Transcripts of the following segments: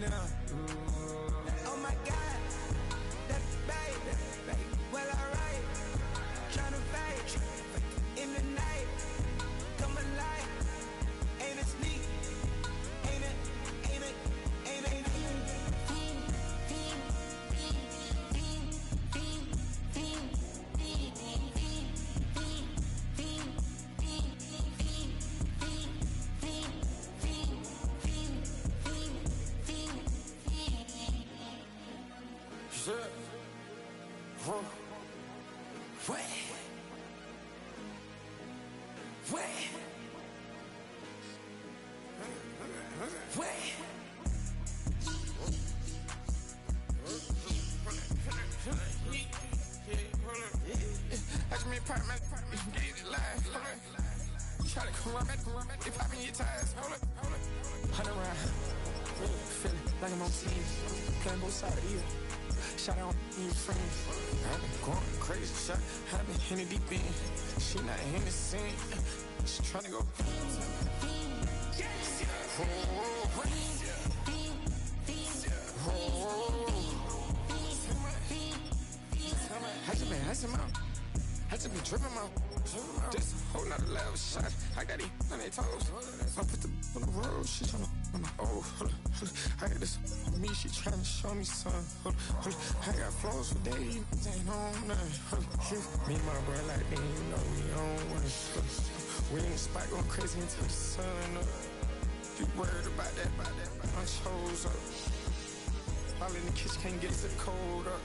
now. Oh my God, that baby. Well, alright. Tryna fight in the night. Come alive. Ain't it sneak? Ain't it? Try to come run back, they popping your tires. Hold up. 100 round, feeling like I'm on team, playing both sides of you. Shout out to your friends. I've been going crazy, shot. I've been in the deep end. She not in the scene. She tryna go. I just been dripping out. This whole nother level shot. I got it on their toes. I put the on the road. She tryna. Oh, hold up. I got this on me. She tryna show me something. Hold up. I got flows for days. Ain't on nothing. Me and my bro like they ain't know we on one. We in the spot going crazy until the sun up. You worried about that? I chose up. All in the kitchen can't get us the cold up.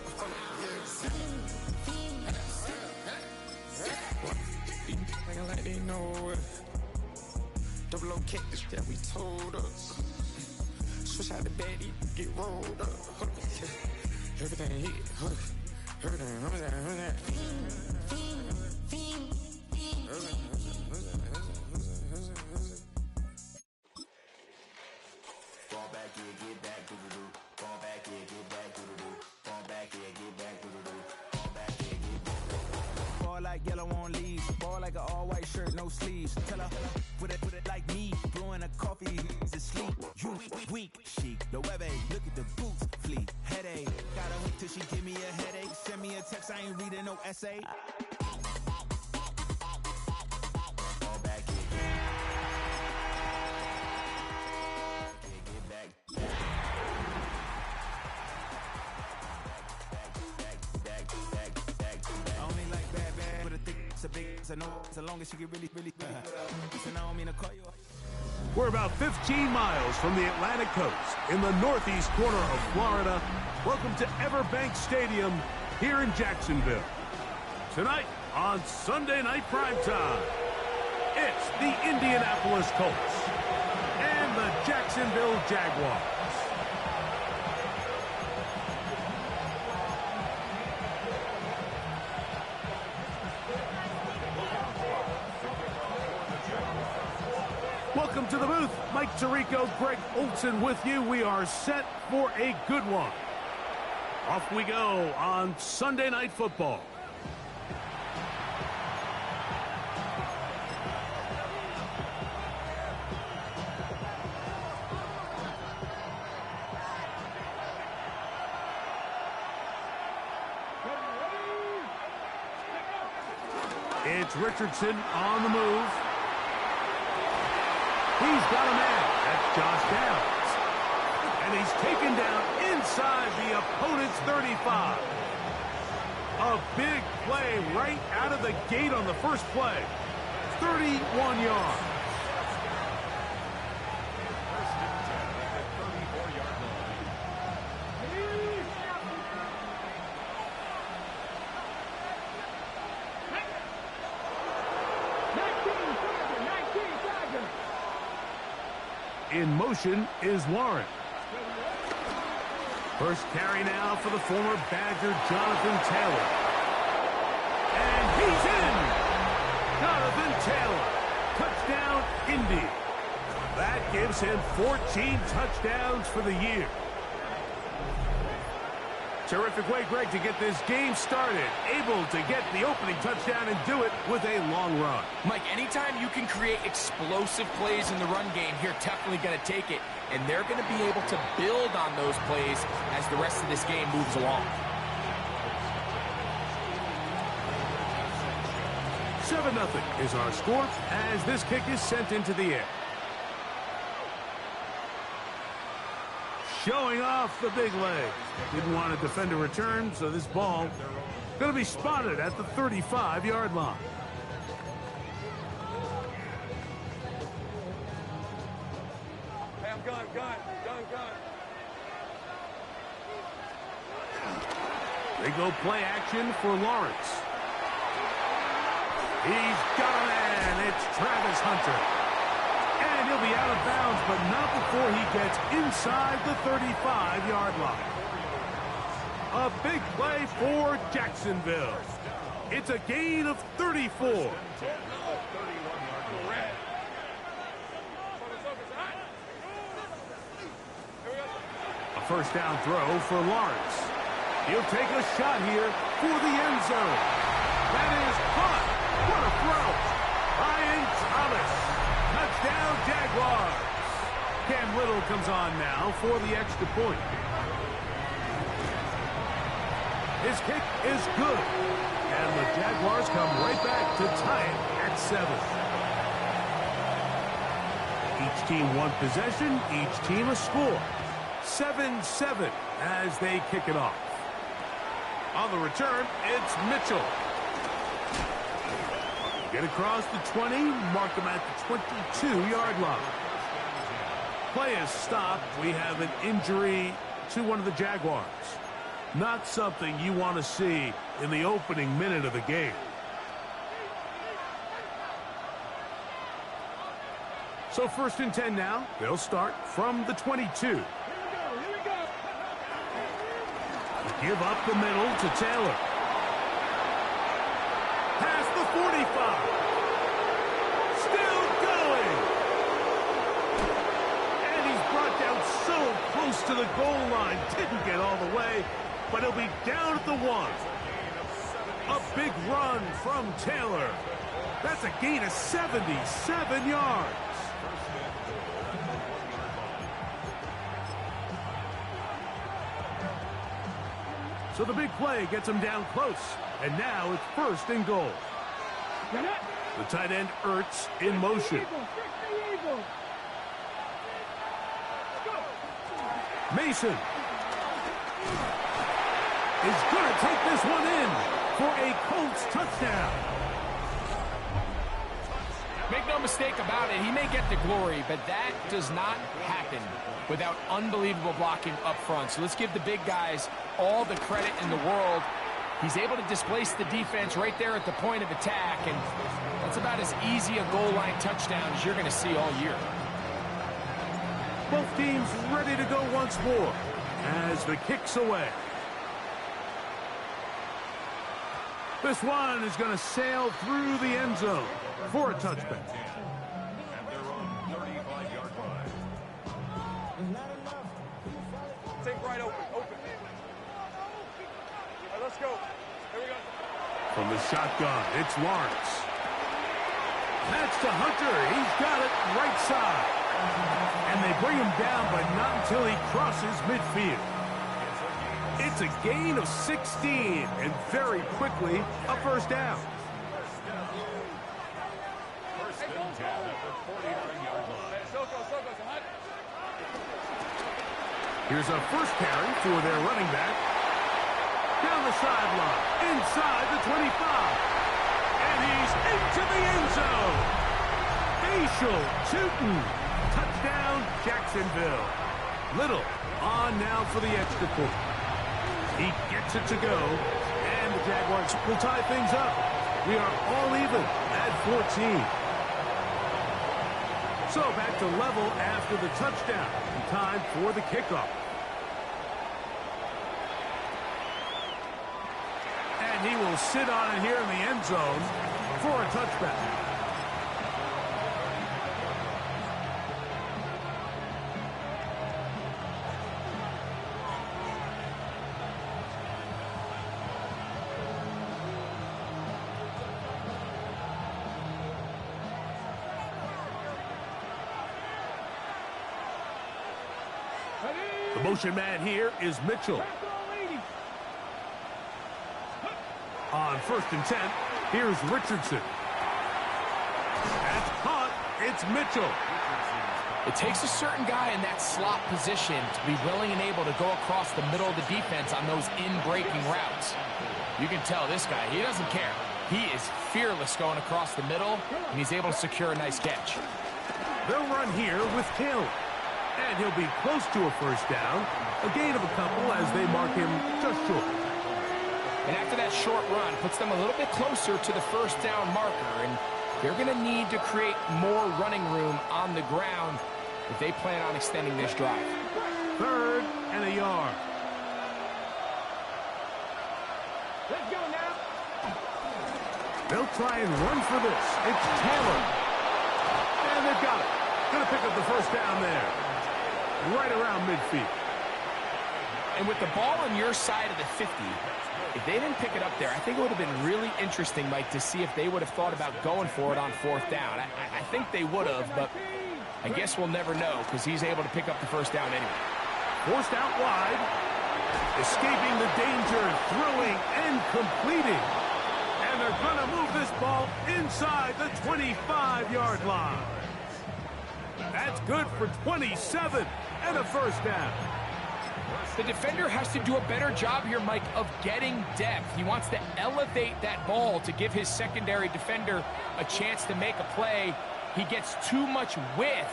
Nigga like they know it. Double O cactus that we told us. Switch out the baddie, get rolled up. Everything hit, everything, Fall back here, get back, do-do-do. Fall back here, get back, do-do-do. Fall back here, get back, do-do-do. Fall back here, get back. Ball like yellow on leaves. Ball like an all-white shirt, no sleeves. Tell her, put it like me. Blowing a coffee, he's asleep. You weak, chic. The web look at the boots, fleet. Headache, got a hook till she give me a headache. Send me a text, I ain't reading no essay. Fall back here, get back. I only like bad, but a thick, it's a big, it's a no, so long as she get really big. So now I don't mean to call you. We're about 15 miles from the Atlantic coast in the northeast corner of Florida. Welcome to Everbank Stadium here in Jacksonville. Tonight on Sunday Night Primetime, it's the Indianapolis Colts and the Jacksonville Jaguars. Welcome to the booth. Mike Tirico, Greg Olson with you. We are set for a good one. Off we go on Sunday Night Football. It's Richardson on the move. He's got a man. That's Josh Downs. And he's taken down inside the opponent's 35. A big play right out of the gate on the first play. 31 yards. In motion is Warren. First carry now for the former Badger Jonathan Taylor. And he's in! Jonathan Taylor. Touchdown, Indy. That gives him 14 touchdowns for the year. Terrific way, Greg, to get this game started. Able to get the opening touchdown and do it with a long run. Mike, anytime you can create explosive plays in the run game, you're definitely going to take it. And they're going to be able to build on those plays as the rest of this game moves along. 7-0 is our score as this kick is sent into the air. Showing off the big leg. Didn't want to defend a return, so this ball going to be spotted at the 35-yard line. Hey, I'm gun. They go play action for Lawrence. He's got a man. It's Travis Hunter. And he'll be out of bounds, but not before he gets inside the 35-yard line. A big play for Jacksonville. It's a gain of 34. A first down throw for Lawrence. He'll take a shot here for the end zone. That is caught. What a throw. Ryan Thomas. Touchdown, Jaguars. Cam Little comes on now for the extra point. His kick is good. And the Jaguars come right back to tie it at 7. Each team one possession, each team a score. 7-7 as they kick it off. On the return, it's Mitchell. Get across the 20, mark them at the 22-yard line. Play is stopped. We have an injury to one of the Jaguars. Not something you want to see in the opening minute of the game. So 1st and 10 now. They'll start from the 22. Give up the middle to Taylor. Past the 45. Still going. And he's brought down so close to the goal line. Didn't get all the way, but he'll be down at the 1. A big run from Taylor. That's a gain of 77 yards. So the big play gets him down close. And now it's 1st and goal. The tight end Ertz in motion. Mason is going to take this one in for a Colts touchdown. Make no mistake about it, he may get the glory, but that does not happen without unbelievable blocking up front. So let's give the big guys all the credit in the world. He's able to displace the defense right there at the point of attack, and that's about as easy a goal line touchdown as you're going to see all year. Both teams ready to go once more as the kick's away. This one is going to sail through the end zone for a touchback. Take right open. Let's go. Here we go. From the shotgun, it's Lawrence. That's to Hunter. He's got it right side. And they bring him down, but not until he crosses midfield. It's a gain of 16, and very quickly, a first down. Here's a first carry for their running back. Down the sideline, inside the 25. And he's into the end zone. Facial Tootin. Touchdown, Jacksonville. Little on now for the extra point. He gets it to go, and the Jaguars will tie things up. We are all even at 14. So back to level after the touchdown. Time for the kickoff. And he will sit on it here in the end zone for a touchback. Motion man here is Mitchell. On 1st and 10, here's Richardson. That's caught. It's Mitchell. It takes a certain guy in that slot position to be willing and able to go across the middle of the defense on those in-breaking routes. You can tell this guy, he doesn't care. He is fearless going across the middle, and he's able to secure a nice catch. They'll run here with Taylor. And he'll be close to a first down. A gain of a couple as they mark him just short. And after that short run, puts them a little bit closer to the first down marker. And they're going to need to create more running room on the ground if they plan on extending this drive. 3rd and a yard. Let's go now. They'll try and run for this. It's Taylor. And they've got it. Going to pick up the first down there. Right around midfield. And with the ball on your side of the 50, if they didn't pick it up there, I think it would have been really interesting, Mike, to see if they would have thought about going for it on 4th down. I think they would have, but I guess we'll never know because he's able to pick up the first down anyway. Forced out wide. Escaping the danger, throwing and completing. And they're going to move this ball inside the 25-yard line. That's good for 27 and a first down. The defender has to do a better job here, Mike, of getting depth. He wants to elevate that ball to give his secondary defender a chance to make a play. He gets too much width,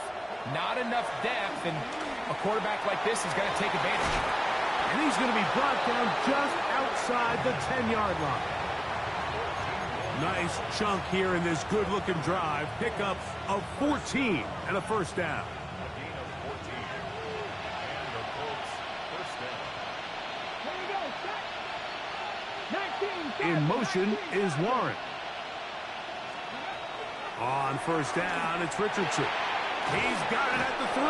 not enough depth, and a quarterback like this is going to take advantage. And he's going to be brought down just outside the 10-yard line. Nice chunk here in this good-looking drive. Pickup of 14 and a first down. In motion is Warren. On 1st down, it's Richardson. He's got it at the 3.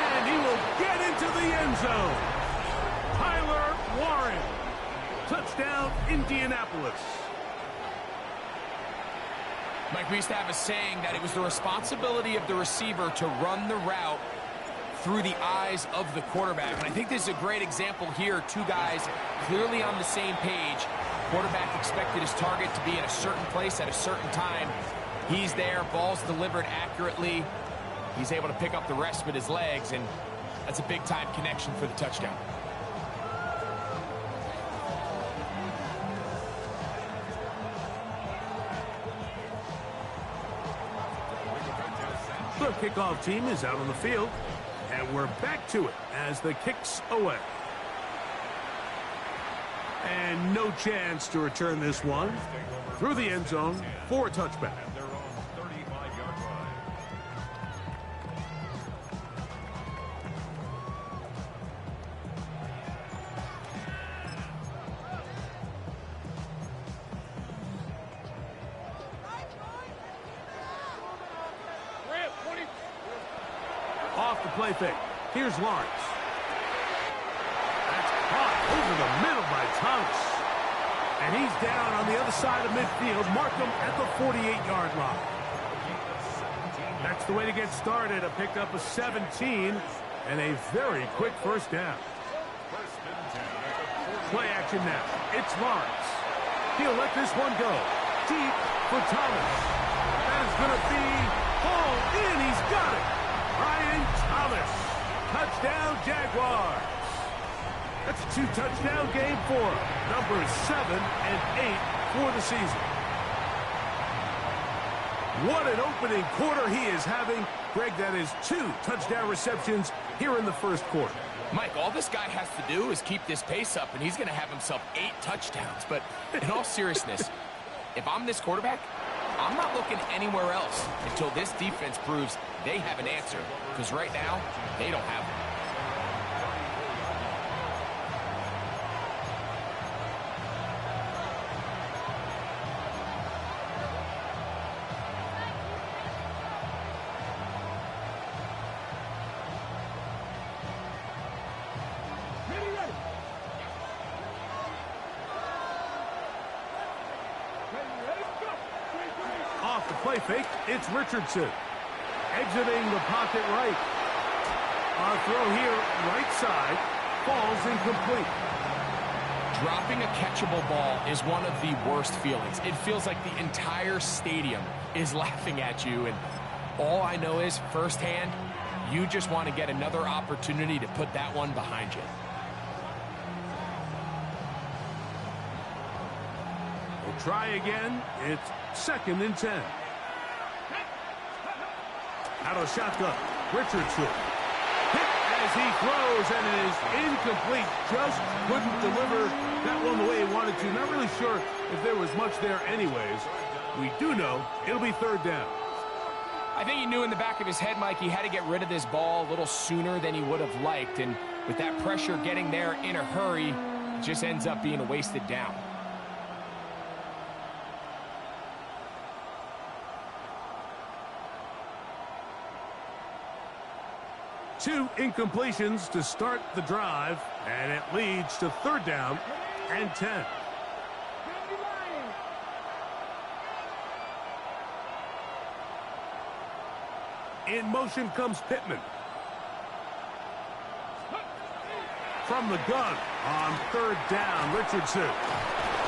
And he will get into the end zone. Tyler Warren. Touchdown, Indianapolis. Mike, we used to have a saying that it was the responsibility of the receiver to run the route through the eyes of the quarterback. And I think this is a great example here. Two guys clearly on the same page. Quarterback expected his target to be in a certain place at a certain time. He's there, ball's delivered accurately. He's able to pick up the rest with his legs, and that's a big-time connection for the touchdown. The kickoff team is out on the field, and we're back to it as the kick's away. And no chance to return this one through the end zone for a touchback. Off the play fake. Here's Lawrence. That's caught over the middle by Thomas. And he's down on the other side of midfield. Mark him at the 48-yard line. That's the way to get started. A pickup of 17 and a very quick first down. Play action now. It's Lawrence. He'll let this one go. Deep for Thomas. That is going to be hauled in. He's got it. Brian Thomas. Touchdown, Jaguars. That's a 2-touchdown game for him. Numbers 7 and 8 for the season. What an opening quarter he is having. Greg, that is 2 touchdown receptions here in the first quarter. Mike, all this guy has to do is keep this pace up, and he's going to have himself 8 touchdowns. But in all seriousness, if I'm this quarterback, I'm not looking anywhere else until this defense proves they have an answer. Because right now, they don't have one. Off the play fake, it's Richardson. Exiting the pocket right. Our throw here, right side, falls incomplete. Dropping a catchable ball is one of the worst feelings. It feels like the entire stadium is laughing at you, and all I know is, firsthand, you just want to get another opportunity to put that one behind you. We'll try again. It's 2nd and 10. Out of shotgun, Richardson. Hit as he throws, and it is incomplete. Just couldn't deliver that one the way he wanted to. Not really sure if there was much there anyways. We do know it'll be 3rd down. I think he knew in the back of his head, Mike, he had to get rid of this ball a little sooner than he would have liked. And with that pressure getting there in a hurry, it just ends up being a wasted down. Two incompletions to start the drive, and it leads to 3rd down and 10. In motion comes Pittman. From the gun on 3rd down, Richardson.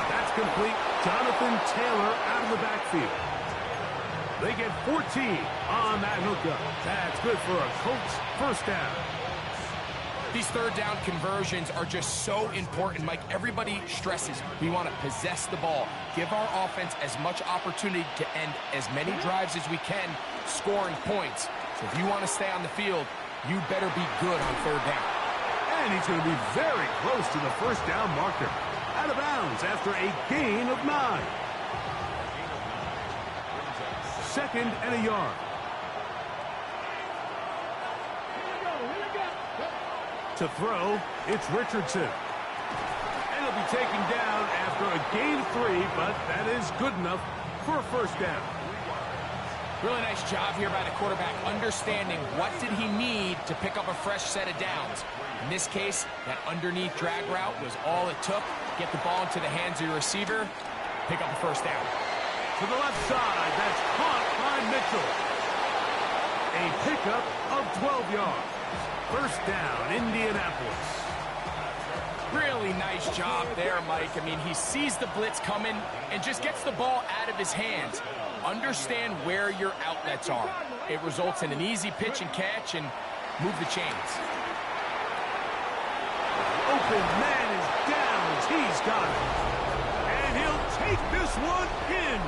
That's complete. Jonathan Taylor out of the backfield. They get 14 on that hookup. That's good for a Colts 1st down. These 3rd down conversions are just so important, Mike. Everybody stresses we want to possess the ball, give our offense as much opportunity to end as many drives as we can, scoring points. So if you want to stay on the field, you better be good on 3rd down. And he's going to be very close to the 1st down marker. Out of bounds after a gain of 9. 2nd and a yard. To throw, it's Richardson. And he'll be taken down after a gain of 3, but that is good enough for a 1st down. Really nice job here by the quarterback, understanding what did he need to pick up a fresh set of downs. In this case, that underneath drag route was all it took. Get the ball into the hands of your receiver, pick up a 1st down. To the left side, that's caught by Mitchell. A pickup of 12 yards. 1st down, Indianapolis. Really nice job there, Mike. I mean, he sees the blitz coming and just gets the ball out of his hands. Understand where your outlets are. It results in an easy pitch and catch and move the chains. Open man is down. He's got it. And he'll take this one in.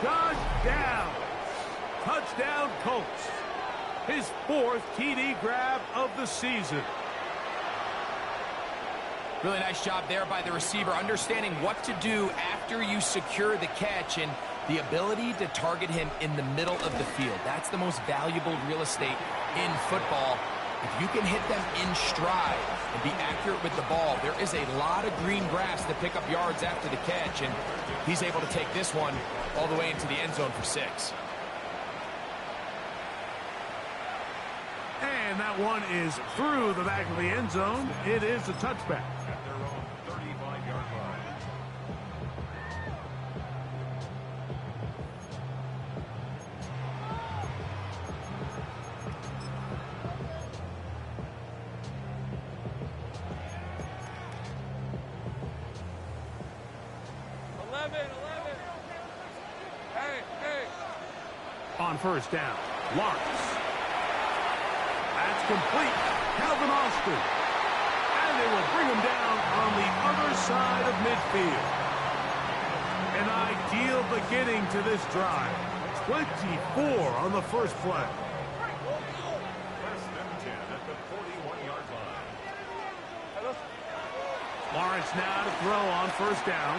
Josh Downs. Touchdown, Colts. His 4th TD grab of the season. Really nice job there by the receiver, understanding what to do after you secure the catch and the ability to target him in the middle of the field. That's the most valuable real estate in football. If you can hit them in stride and be accurate with the ball, there is a lot of green grass to pick up yards after the catch, and he's able to take this one all the way into the end zone for 6. And that one is through the back of the end zone. It is a touchback. At their own 35-yard line. On 1st down, Lawrence. That's complete. Calvin Austin. And they will bring him down on the other side of midfield. An ideal beginning to this drive. 24 on the first play. First and 10 at the 41-yard line. Lawrence now to throw on 1st down.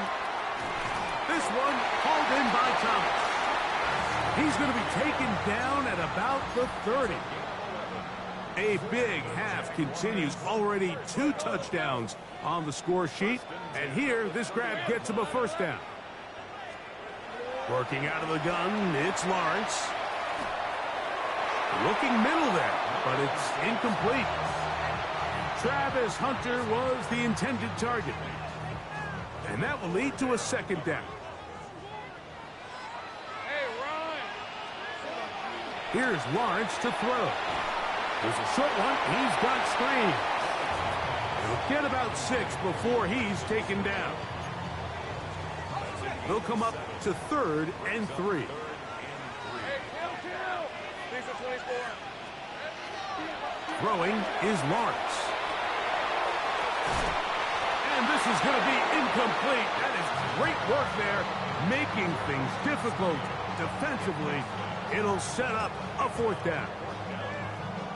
This one called in by Thomas. He's going to be taken down at about the 30. A big half continues. Already 2 touchdowns on the score sheet. And here, this grab gets him a 1st down. Working out of the gun, it's Lawrence. Looking middle there, but it's incomplete. Travis Hunter was the intended target. And that will lead to a 2nd down. Here's Lawrence to throw. There's a short one. He's got screen. He'll get about 6 before he's taken down. They'll come up to 3rd and 3. Throwing is Lawrence. And this is going to be incomplete. That is great work there, making things difficult defensively. It'll set up a 4th down.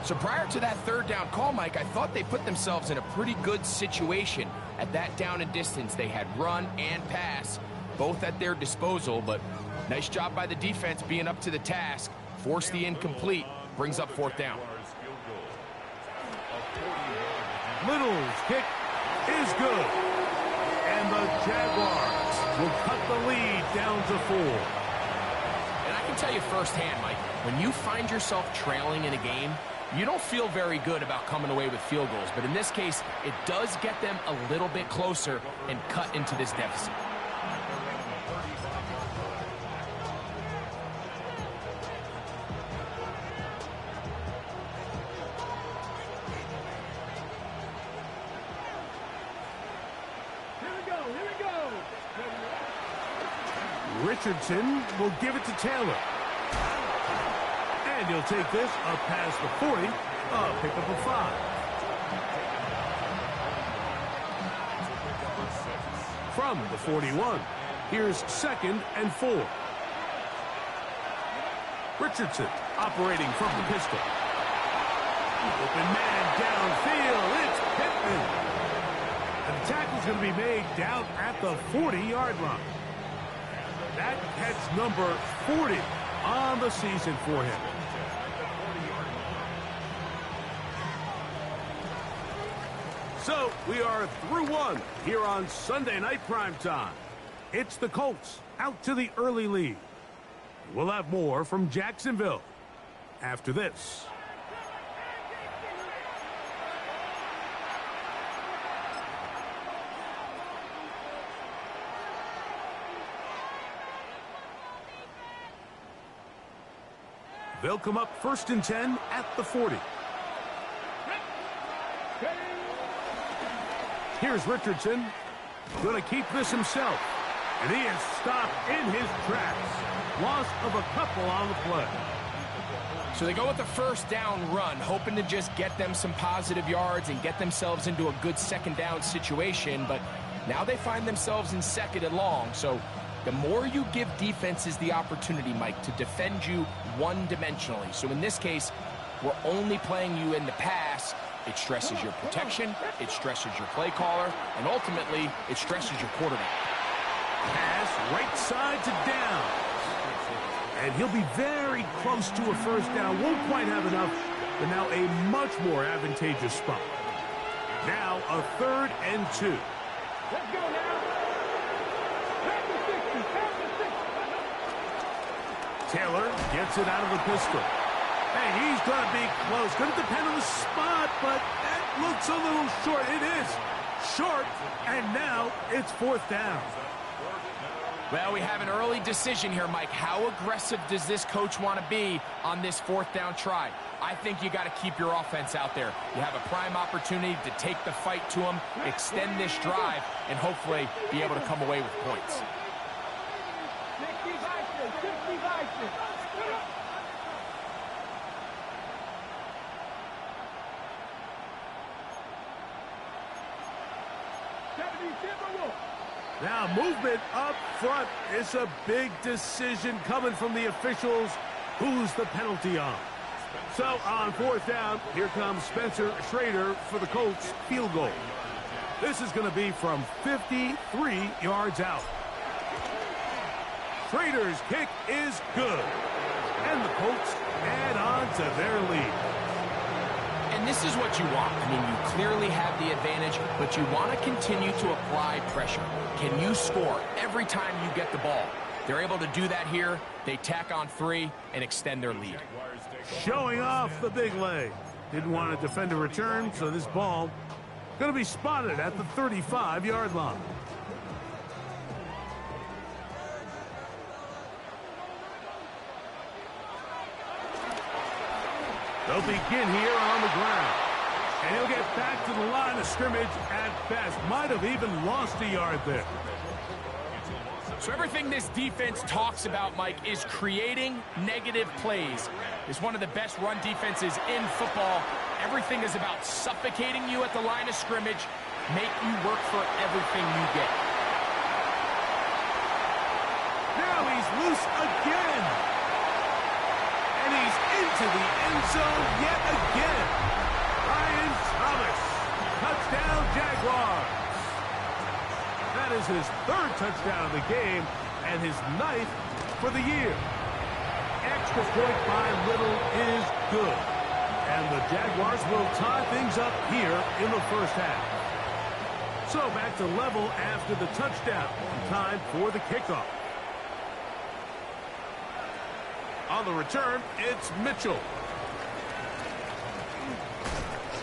So prior to that 3rd down call, Mike, I thought they put themselves in a pretty good situation. At that down and distance, they had run and pass, both at their disposal, but nice job by the defense being up to the task. Force the incomplete, brings up 4th down. Little's kick is good. And the Jaguars will cut the lead down to 4. And I can tell you firsthand, Mike, when you find yourself trailing in a game, you don't feel very good about coming away with field goals. But in this case, it does get them a little bit closer and cut into this deficit. Richardson will give it to Taylor. And he'll take this up past the 40, pick up a 5. From the 41, here's 2nd and 4. Richardson operating from the pistol. Open man downfield, it's Pittman. And the tackle's going to be made down at the 40-yard line. That catch number 40 on the season for him. So we are through 1 here on Sunday Night Primetime. It's the Colts out to the early lead. We'll have more from Jacksonville after this. They'll come up 1st and 10 at the 40. Here's Richardson. Going to keep this himself. And he is stopped in his tracks. Loss of a couple on the play. So they go with the 1st down run, hoping to just get them some positive yards and get themselves into a good 2nd down situation. But now they find themselves in 2nd and long. So the more you give defenses the opportunity, Mike, to defend you one-dimensionally. So in this case, we're only playing you in the pass. It stresses your protection, it stresses your play caller, and ultimately, it stresses your quarterback. Pass right side to down. And he'll be very close to a 1st down. Won't quite have enough, but now a much more advantageous spot. Now a 3rd and 2. Let's go now. Taylor gets it out of the pistol. Hey, he's going to be close. Going to depend on the spot, but that looks a little short. It is short, and now it's 4th down. Well, we have an early decision here, Mike. How aggressive does this coach want to be on this 4th down try? I think you got to keep your offense out there. You have a prime opportunity to take the fight to them, extend this drive, and hopefully be able to come away with points. Now movement up front. It's a big decision coming from the officials. Who's the penalty on? So on 4th down, here comes Spencer Schrader for the Colts field goal. This is going to be from 53 yards out. Schrader's kick is good. And the Colts add on to their lead. And this is what you want. I mean, you clearly have the advantage, but you want to continue to apply pressure. Can you score every time you get the ball? They're able to do that here. They tack on 3 and extend their lead. Showing off the big leg. Didn't want to defend a return, so this ball going to be spotted at the 35-yard line. They'll begin here on the ground. And he'll get back to the line of scrimmage at best. Might have even lost a yard there. So everything this defense talks about, Mike, is creating negative plays. It's one of the best run defenses in football. Everything is about suffocating you at the line of scrimmage, make you work for everything you get. Now he's loose again. And he's into the end zone yet again. Ryan Thomas, touchdown Jaguars. That is his third touchdown of the game and his 9th for the year. Extra point by Little is good. And the Jaguars will tie things up here in the first half. So back to level after the touchdown. Time for the kickoff. On the return, it's Mitchell.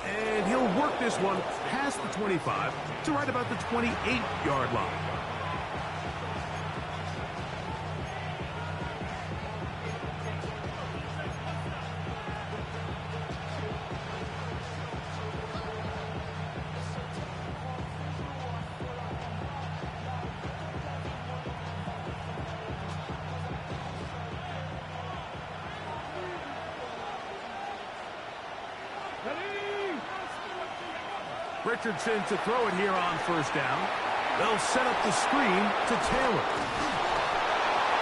And he'll work this one past the 25 to right about the 28-yard line. Richardson to throw it here on first down. They'll set up the screen to Taylor.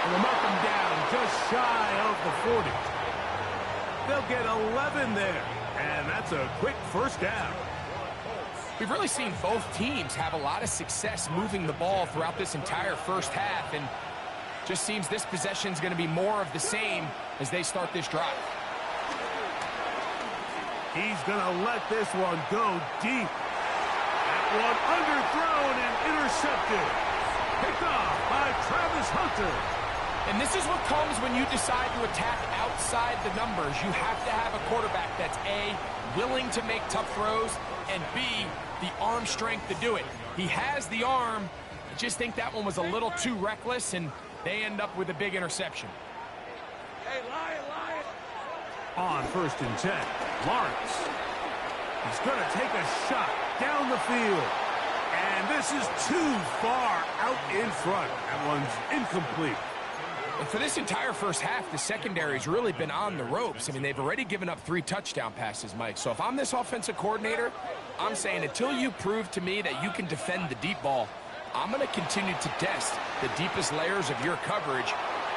And they'll mark him down just shy of the 40. They'll get 11 there. And that's a quick first down. We've really seen both teams have a lot of success moving the ball throughout this entire first half. And just seems this possession is going to be more of the same as they start this drive. He's going to let this one go deep. That one underthrown and intercepted. Picked off by Travis Hunter. And this is what comes when you decide to attack outside the numbers. You have to have a quarterback that's A, willing to make tough throws, and B, the arm strength to do it. He has the arm. I just think that one was a little too reckless, and they end up with a big interception. Hey, Lion. On 1st and 10, Lawrence. He's going to take a shot down the field. And this is too far out in front. That one's incomplete. And for this entire first half, the secondary's really been on the ropes. I mean, they've already given up 3 touchdown passes, Mike. So if I'm this offensive coordinator, I'm saying until you prove to me that you can defend the deep ball, I'm going to continue to test the deepest layers of your coverage.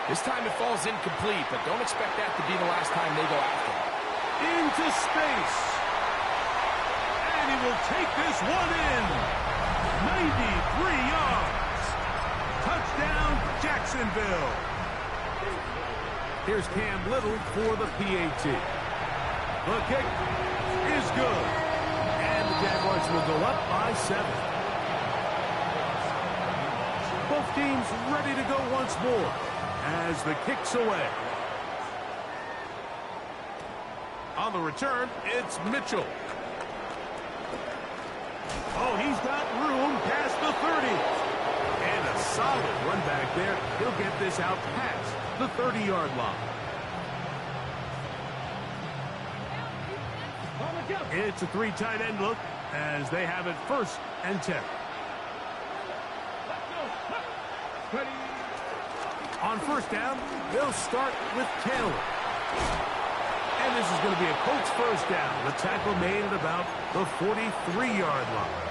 This time it falls incomplete, but don't expect that to be the last time they go after it. Into space. And he will take this one in. 93 yards. Touchdown, Jacksonville. Here's Cam Little for the PAT. The kick is good. And the Jaguars will go up by 7. Both teams ready to go once more as the kick's away. On the return, it's Mitchell. Oh, he's got room past the 30. And a solid run back there. He'll get this out past the 30-yard line. It's a 3 tight end look as they have it 1st and 10. On 1st down, they'll start with Taylor. And this is going to be a Colts first down. The tackle made at about the 43-yard line.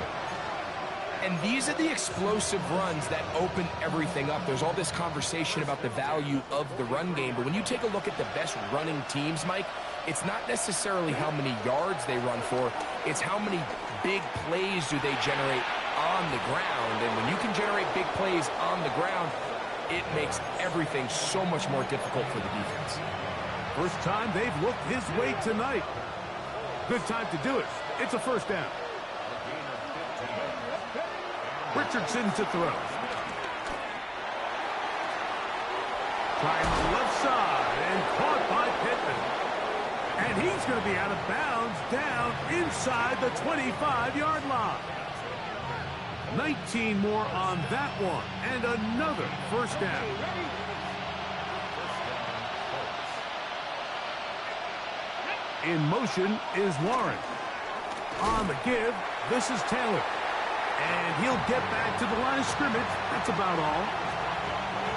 And these are the explosive runs that open everything up. There's all this conversation about the value of the run game, but when you take a look at the best running teams, Mike, it's not necessarily how many yards they run for, it's how many big plays do they generate on the ground. And when you can generate big plays on the ground, it makes everything so much more difficult for the defense. First time they've looked his way tonight. Good time to do it. It's a 1st down. Richardson to throw. Trying the left side and caught by Pittman. And he's going to be out of bounds down inside the 25-yard line. 19 more on that one. And another 1st down. In motion is Warren. On the give, this is Taylor. And he'll get back to the line of scrimmage. That's about all.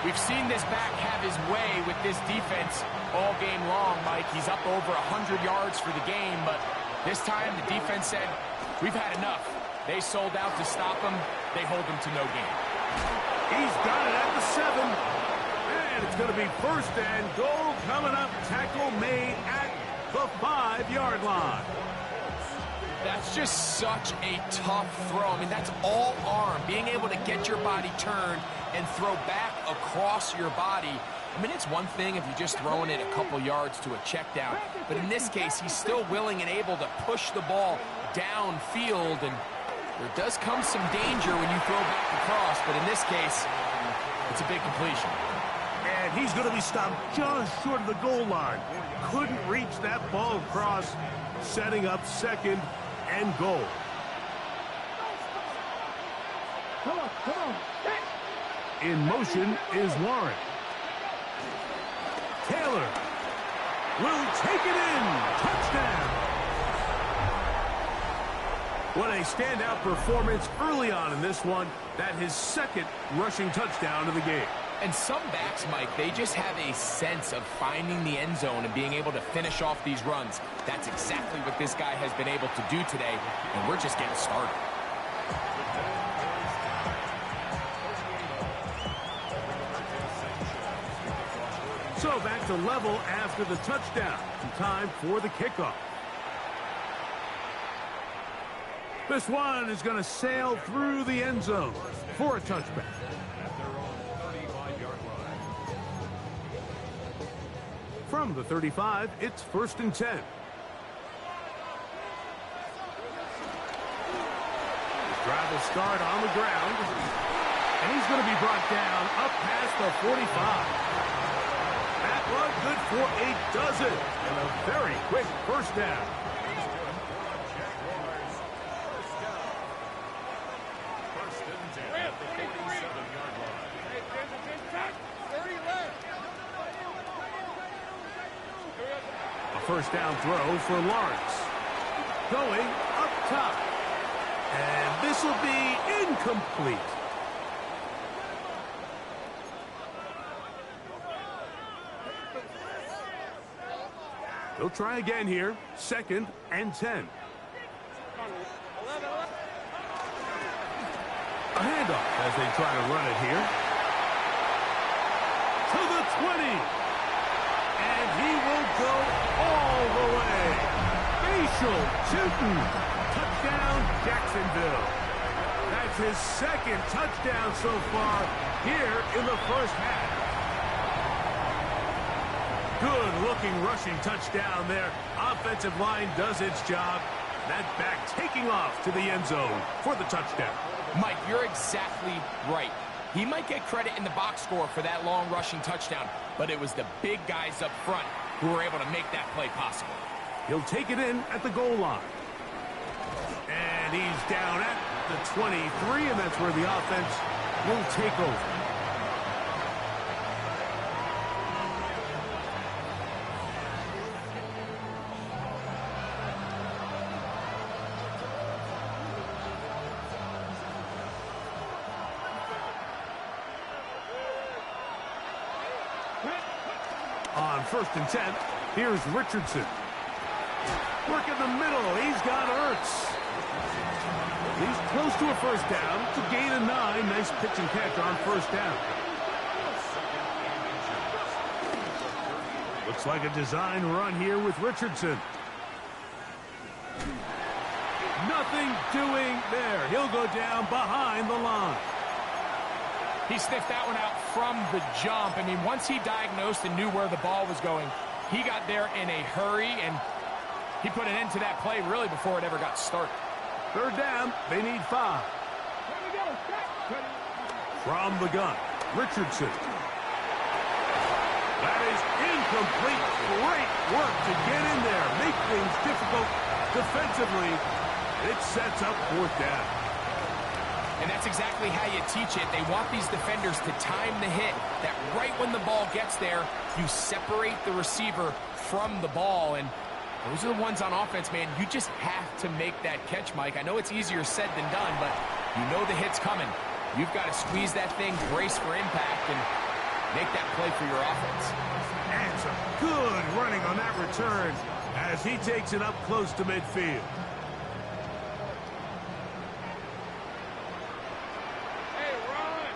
We've seen this back have his way with this defense all game long, Mike. He's up over 100 yards for the game, but this time the defense said, we've had enough. They sold out to stop him. They hold him to no gain. He's got it at the 7. And it's going to be 1st and goal coming up. Tackle made at the 5-yard line. That's just such a tough throw. I mean, that's all arm. Being able to get your body turned and throw back across your body. I mean, it's one thing if you're just throwing it a couple yards to a check down. But in this case, he's still willing and able to push the ball downfield. And there does come some danger when you throw back across. But in this case, it's a big completion. And he's going to be stopped just short of the goal line. Couldn't reach that ball across, setting up 2nd and goal. Come on. In motion is Warren. Taylor will take it in. Touchdown. What a standout performance early on in this one. That his 2nd rushing touchdown of the game. And some backs, Mike, they just have a sense of finding the end zone and being able to finish off these runs. That's exactly what this guy has been able to do today, and we're just getting started. So back to level after the touchdown. Time for the kickoff. This one is going to sail through the end zone for a touchback. From the 35, it's 1st and 10. Drive will start on the ground. And he's going to be brought down up past the 45. That run good for a dozen. And a very quick 1st down. Jaguars, 1st down. 1st and 10 at the 47-yard line. A 1st down throw for Lawrence. Going up top. And this will be incomplete. He'll try again here. 2nd and 10. A handoff as they try to run it here. To the 20. And he will go all the way. Facial Tootin. Touchdown, Jacksonville. That's his 2nd touchdown so far here in the 1st half. Good-looking rushing touchdown there. Offensive line does its job. That back taking off to the end zone for the touchdown. Mike, you're exactly right. He might get credit in the box score for that long rushing touchdown, but it was the big guys up front who were able to make that play possible. He'll take it in at the goal line. And he's down at the 23, and that's where the offense will take over. On 1st and 10, here's Richardson. Work in the middle. He's got Ertz. He's close to a 1st down. It's a gain of 9. Nice pitch and catch on 1st down. Looks like a design run here with Richardson. Nothing doing there. He'll go down behind the line. He sniffed that one out from the jump. I mean, once he diagnosed and knew where the ball was going, he got there in a hurry, and he put an end to that play really before it ever got started. 3rd down, they need 5. From the gun, Richardson. That is incomplete. Great work to get in there. Make things difficult defensively. It sets up 4th down. And that's exactly how you teach it. They want these defenders to time the hit, that right when the ball gets there, you separate the receiver from the ball. And Those are the ones on offense, man. You just have to make that catch, Mike. I know it's easier said than done, but you know the hit's coming. You've got to squeeze that thing, brace for impact, and make that play for your offense. And some good running on that return as he takes it up close to midfield. Hey, run!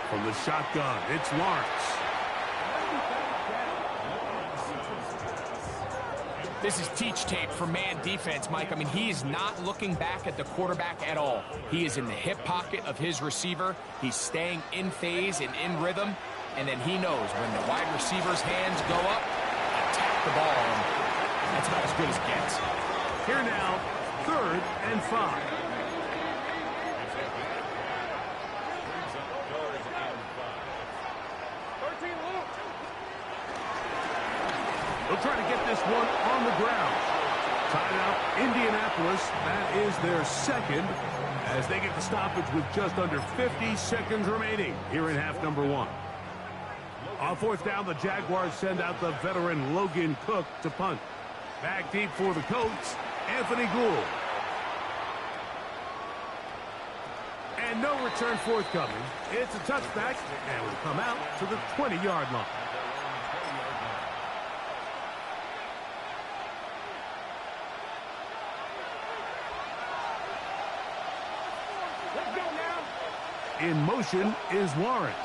From the shotgun, it's Lawrence. This is teach tape for man defense, Mike. I mean, he is not looking back at the quarterback at all. He is in the hip pocket of his receiver. He's staying in phase and in rhythm. And then he knows when the wide receiver's hands go up, attack the ball. And that's about as good as it gets. Here now, 3rd and 5. They'll try to get this one on the ground. Timeout, Indianapolis. That is their second as they get the stoppage with just under 50 seconds remaining here in half number 1. On 4th down, the Jaguars send out the veteran Logan Cook to punt. Back deep for the Colts, Anthony Gould. And no return forthcoming. It's a touchback and will come out to the 20-yard line. In motion is Lawrence.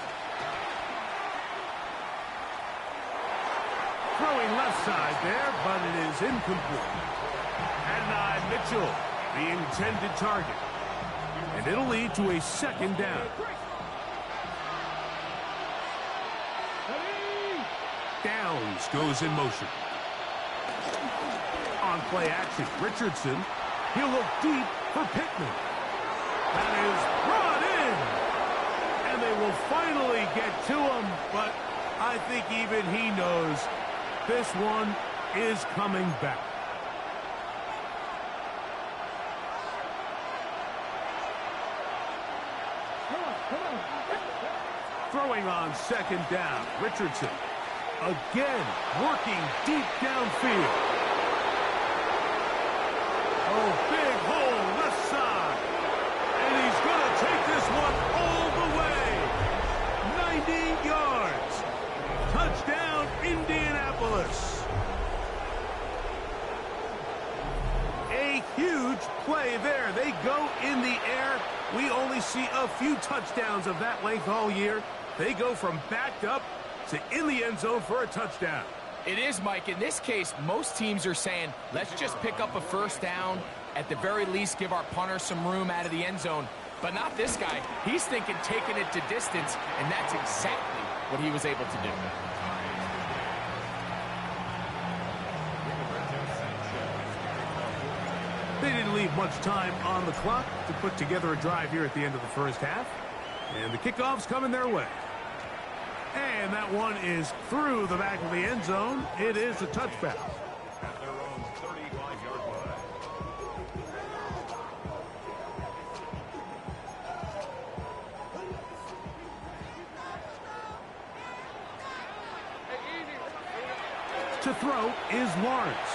Throwing left side there, but it is incomplete. Adonai Mitchell, the intended target. And it'll lead to a 2nd down. Downs goes in motion. On play action, Richardson. He'll look deep for Pittman. That is brought in. And they will finally get to him, but I think even he knows this one is coming back. Throwing on 2nd down, Richardson. Again, working deep downfield. Oh, big hole left side. And he's going to take this one all the way. 90 yards. Touchdown, Indianapolis. A huge play there. They go in the air. We only see a few touchdowns of that length all year. They go from backed up to in the end zone for a touchdown. It is, Mike. In this case, most teams are saying, let's just pick up a 1st down. At the very least, give our punter some room out of the end zone. But not this guy. He's thinking taking it to distance, and that's exactly what he was able to do. They didn't leave much time on the clock to put together a drive here at the end of the 1st half. And the kickoff's coming their way. And that one is through the back of the end zone. It is a touchback. At their own 35-yard line. To throw is Lawrence.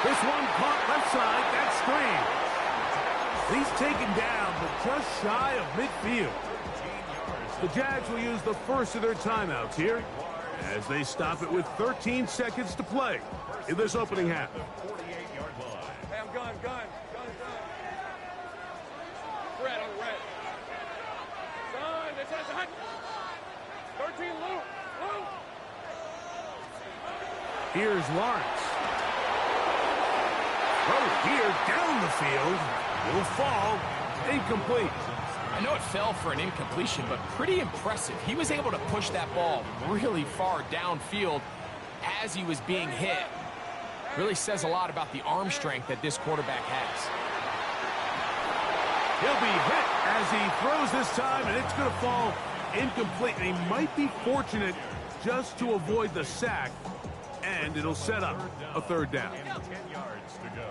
This one caught left side. That's screen. He's taken down, but just shy of midfield. The Jags will use the first of their timeouts here as they stop it with 13 seconds to play in this opening half. The 48-yard line. Hey, I'm gun. Red on red. Gun, it's a 13 loop. Here's Lawrence. Throw here down the field. Will fall. Incomplete. I know it fell for an incompletion, but pretty impressive. He was able to push that ball really far downfield as he was being hit. Really says a lot about the arm strength that this quarterback has. He'll be hit as he throws this time, and it's going to fall incomplete. And he might be fortunate just to avoid the sack, and it'll set up a 3rd down. 10 yards to go.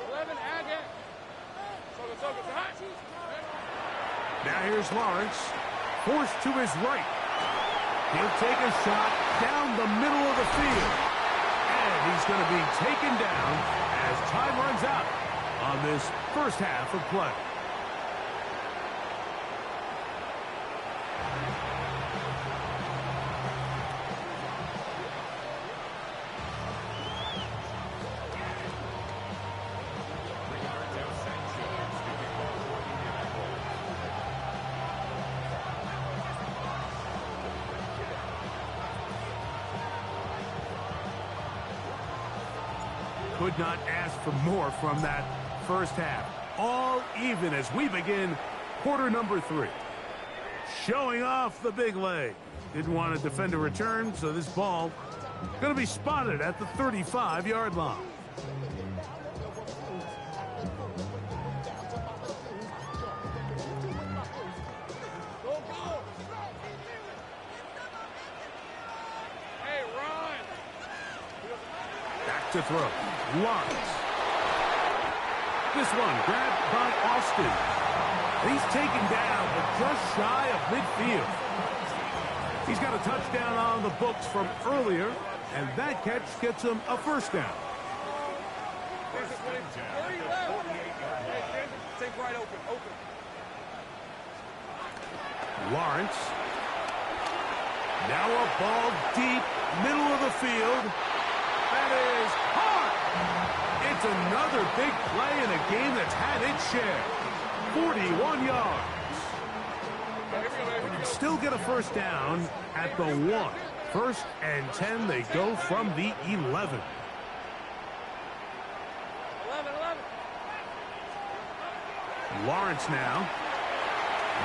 11, Agate. Now here's Lawrence, forced to his right. He'll take a shot down the middle of the field. And he's going to be taken down as time runs out on this first half of play. Could not ask for more from that first half. All even as we begin quarter number 3. Showing off the big leg. Didn't want to defend a return, so this ball going to be spotted at the 35-yard line. To throw. Lawrence. This one grabbed by Austin. He's taken down, but just shy of midfield. He's got a touchdown on the books from earlier, and that catch gets him a first down. Lawrence. Now a ball deep, middle of the field. That is hard. It's another big play in a game that's had its share. 41 yards. Still get a first down at the 1. First and 10, they go from the 11. Lawrence now.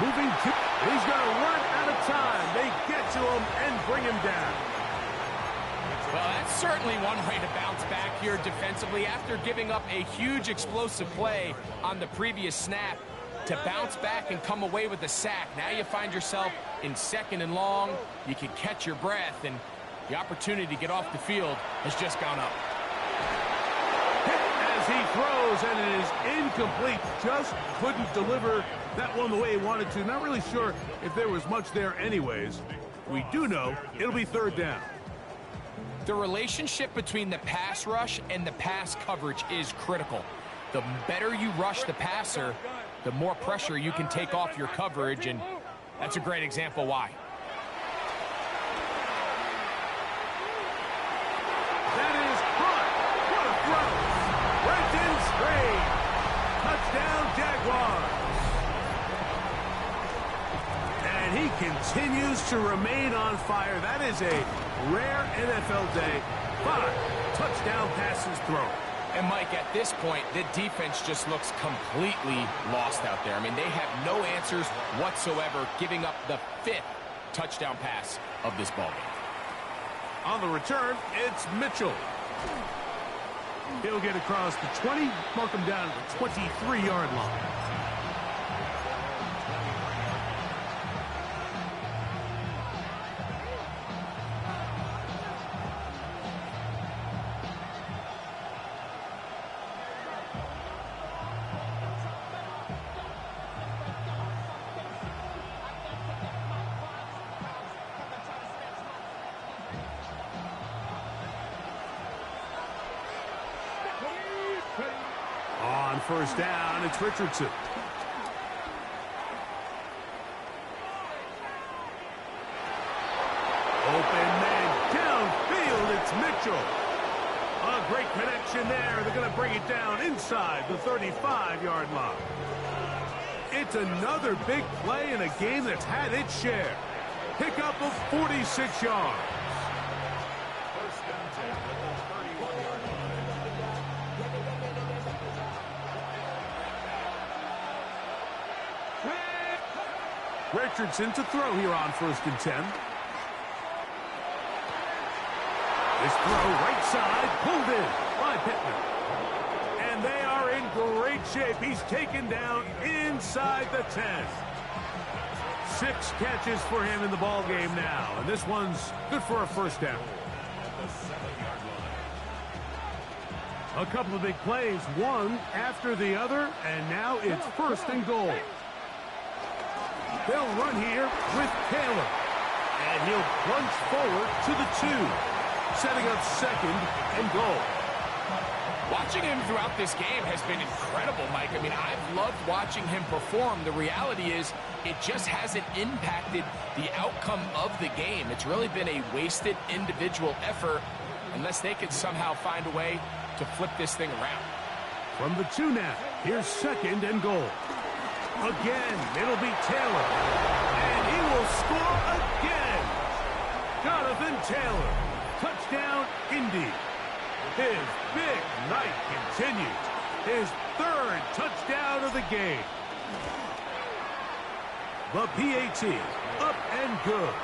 Moving to. He's going to run out of time. They get to him and bring him down. Well, that's certainly one way to bounce back here defensively after giving up a huge explosive play on the previous snap. To bounce back and come away with a sack. Now you find yourself in 2nd and long. You can catch your breath, and the opportunity to get off the field has just gone up. Hit as he throws, and it is incomplete. Just couldn't deliver that one the way he wanted to. Not really sure if there was much there anyways. We do know it'll be 3rd down. The relationship between the pass rush and the pass coverage is critical. The better you rush the passer, the more pressure you can take off your coverage, and that's a great example why. That is hot. What a throw. Right in straight. Touchdown, Jaguars. And he continues to remain on fire. That is a rare NFL day. 5 touchdown passes thrown. And Mike, at this point, the defense just looks completely lost out there. I mean, they have no answers whatsoever, giving up the 5th touchdown pass of this ballgame. On the return, it's Mitchell. He'll get across the 20, mark him down at the 23-yard line. On first down, it's Richardson. Open man downfield, it's Mitchell. A great connection there. They're going to bring it down inside the 35-yard line. It's another big play in a game that's had its share. Pickup of 46 yards. Richardson to throw here on 1st and 10. This throw right side, pulled in by Pittman. And they are in great shape. He's taken down inside the 10. 6 catches for him in the ball game now. And this one's good for a first down. A couple of big plays, one after the other, and now it's 1st and goal. They'll run here with Taylor. And he'll plunge forward to the 2, setting up second and goal. Watching him throughout this game has been incredible, Mike. I mean, I've loved watching him perform. The reality is it just hasn't impacted the outcome of the game. It's really been a wasted individual effort unless they could somehow find a way to flip this thing around. From the 2 now, here's second and goal. Again, it'll be Taylor. And he will score again. Jonathan Taylor. Touchdown, Indy. His big night continues. His 3rd touchdown of the game. The PAT, up and good.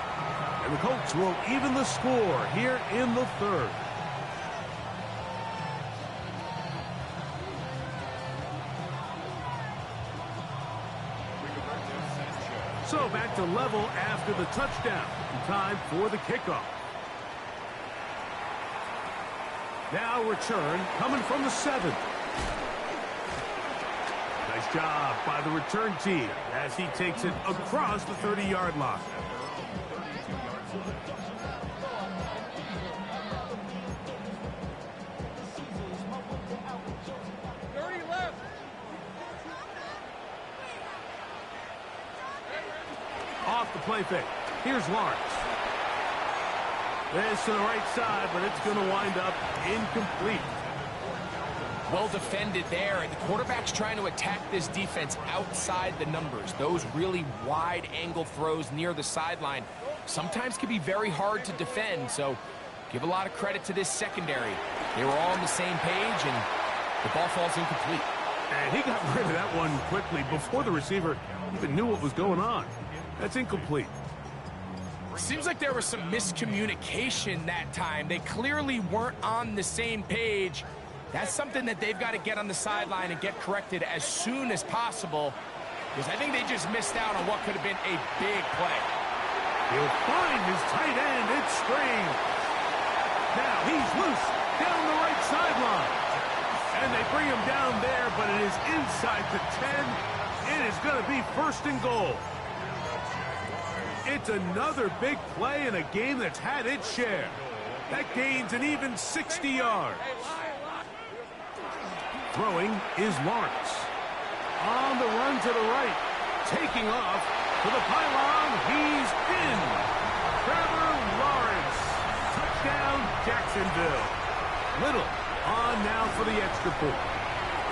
And the Colts will even the score here in the 3rd. So back to level after the touchdown. Time for the kickoff. Now return coming from the 7. Nice job by the return team as he takes it across the 30-yard line. Off the play fake. Here's Lawrence. This to the right side, but it's going to wind up incomplete. Well defended there, and the quarterback's trying to attack this defense outside the numbers. Those really wide angle throws near the sideline sometimes can be very hard to defend, so give a lot of credit to this secondary. They were all on the same page, and the ball falls incomplete. And he got rid of that one quickly before the receiver even knew what was going on. That's incomplete. Seems like there was some miscommunication that time. They clearly weren't on the same page. That's something that they've got to get on the sideline and get corrected as soon as possible, because I think they just missed out on what could have been a big play. He'll find his tight end. It's strange. Now he's loose down the right sideline. And they bring him down there, but it is inside the 10. It is going to be 1st and goal. It's another big play in a game that's had its share. That gains an even 60 yards. Throwing is Lawrence. On the run to the right. Taking off to the pylon. He's in. Trevor Lawrence. Touchdown, Jacksonville. Little on now for the extra point.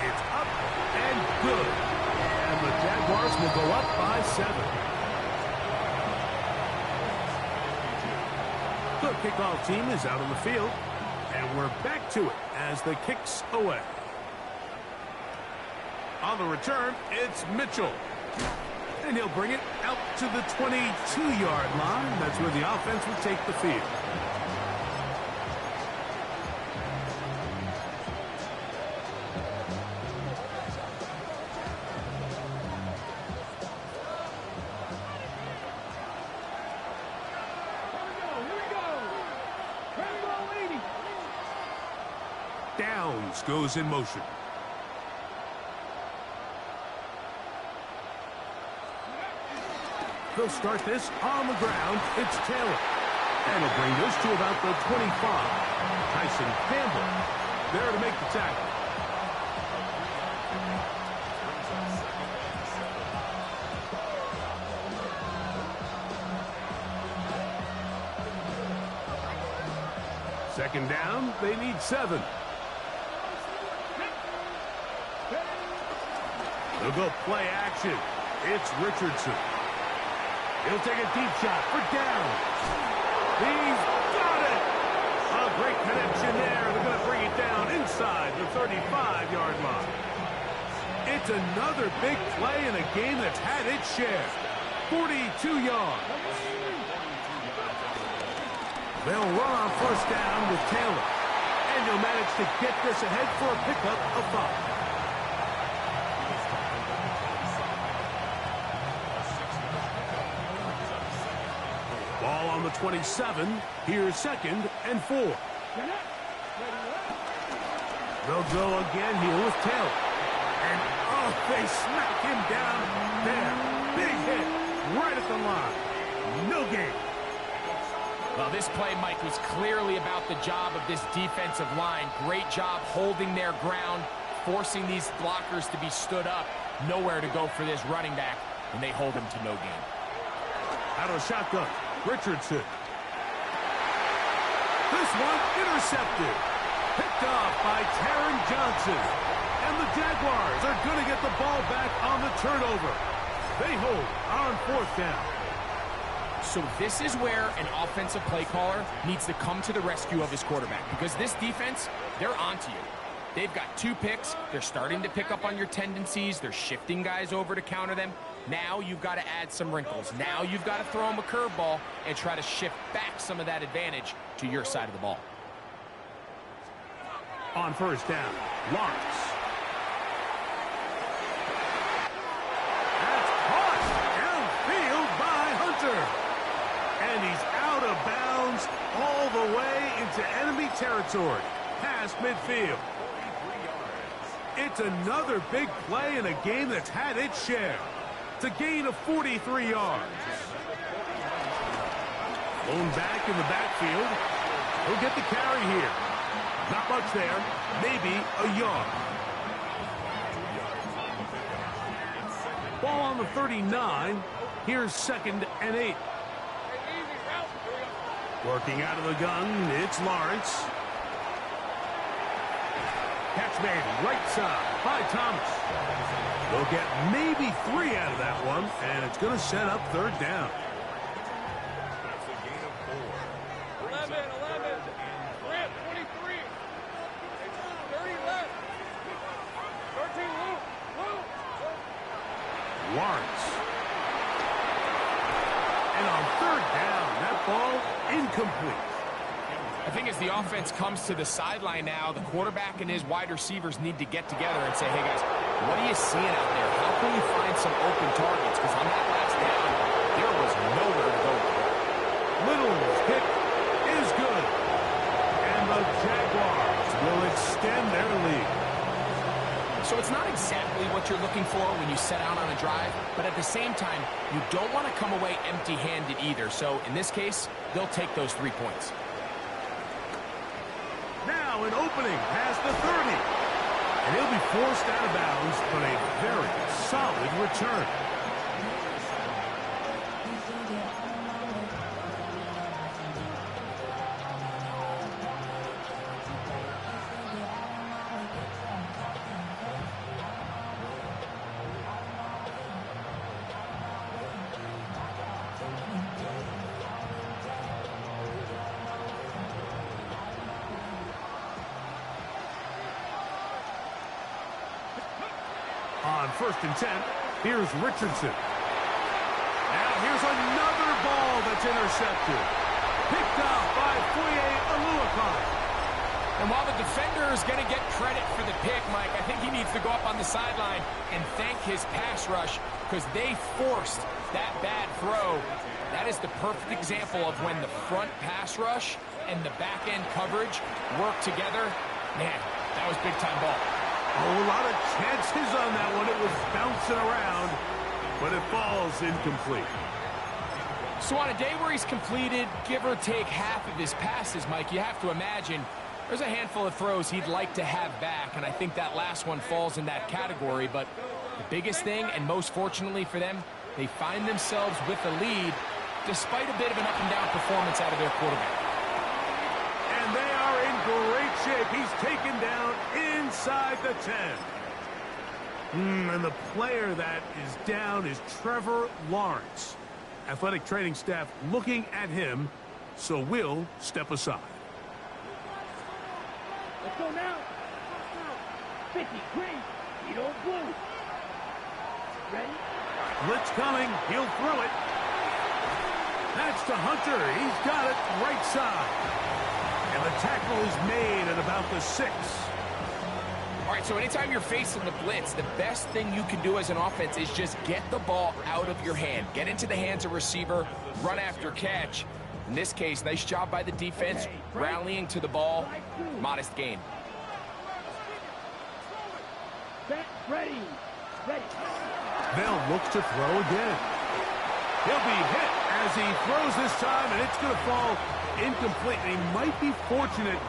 It's up and good. And the Jaguars will go up by 7. The kickoff team is out on the field, and we're back to it as the kick's away. On the return, it's Mitchell. And he'll bring it out to the 22-yard line. That's where the offense will take the field. Downs goes in motion. They'll start this on the ground. It's Taylor. And he'll bring this to about the 25. Tyson Campbell there to make the tackle. Second down, they need 7. They'll go play action. It's Richardson. He'll take a deep shot for down. He's got it. A great connection there. They're going to bring it down inside the 35-yard line. It's another big play in a game that's had its share. 42 yards. They'll run on 1st down with Taylor. And he'll manage to get this ahead for a pickup of 5. Ball on the 27. Here's 2nd and 4. They'll go again here with Taylor. And, oh, they smack him down there. Big hit right at the line. No gain. Well, this play, Mike, was clearly about the job of this defensive line. Great job holding their ground, forcing these blockers to be stood up. Nowhere to go for this running back, and they hold him to no gain. Out of shotgun, Richardson. This one intercepted. Picked off by Taron Johnson. And the Jaguars are going to get the ball back on the turnover. They hold on 4th down. So this is where an offensive play caller needs to come to the rescue of his quarterback, because this defense, they're onto you. They've got 2 picks. They're starting to pick up on your tendencies. They're shifting guys over to counter them. Now you've got to add some wrinkles. Now you've got to throw them a curveball and try to shift back some of that advantage to your side of the ball. On 1st down, Lawrence. That's caught downfield by Hunter. And he's out of bounds all the way into enemy territory, past midfield. It's another big play in a game that's had its share. It's a gain of 43 yards. Blown back in the backfield. He'll get the carry here. Not much there. Maybe a yard. Ball on the 39. Here's 2nd and 8. Working out of the gun, it's Lawrence. Catch made right side by Thomas. They'll get maybe 3 out of that one, and it's going to set up 3rd down. That's a gain of 4. 11. Grant, 23. 30 left. 13 loop. Lawrence. And on 3rd down, that ball incomplete. I think as the offense comes to the sideline now, the quarterback and his wide receivers need to get together and say, hey, guys, what are you seeing out there? How can we find some open targets? Because on that last down, there was nowhere to go. Little's kick is good. And the Jaguars will extend their lead. So it's not exactly what you're looking for when you set out on a drive, but at the same time, you don't want to come away empty-handed either. So in this case, they'll take those 3 points. Now an opening past the 30. And he'll be forced out of bounds, but a very solid return. On 1st and 10, here's Richardson. Now here's another ball that's intercepted. Picked off by Foye Oluokun. And while the defender is going to get credit for the pick, Mike, I think he needs to go up on the sideline and thank his pass rush because they forced that bad throw. That is the perfect example of when the front pass rush and the back-end coverage work together. Man, that was big-time ball. Oh, a lot of chances on that one. It was bouncing around, but it falls incomplete. So on a day where he's completed, give or take half of his passes, Mike, you have to imagine there's a handful of throws he'd like to have back, and I think that last one falls in that category. But the biggest thing, and most fortunately for them, they find themselves with the lead despite a bit of an up-and-down performance out of their quarterback. And they are in great shape. He's taken down inside the 10. And the player that is down is Trevor Lawrence. Athletic training staff looking at him, so we'll step aside. Let's go now. 50, green. You don't blue. Ready? Blitz coming. He'll throw it. That's to Hunter. He's got it right side. And the tackle is made at about the 6. All right, so anytime you're facing the blitz, the best thing you can do as an offense is just get the ball out of your hand. Get into the hands of receiver, run after catch. In this case, nice job by the defense, rallying to the ball. Modest gain. Set, ready. Ready. They'll look to throw again. He'll be hit. as he throws this time, and it's going to fall incomplete. And he might be fortunate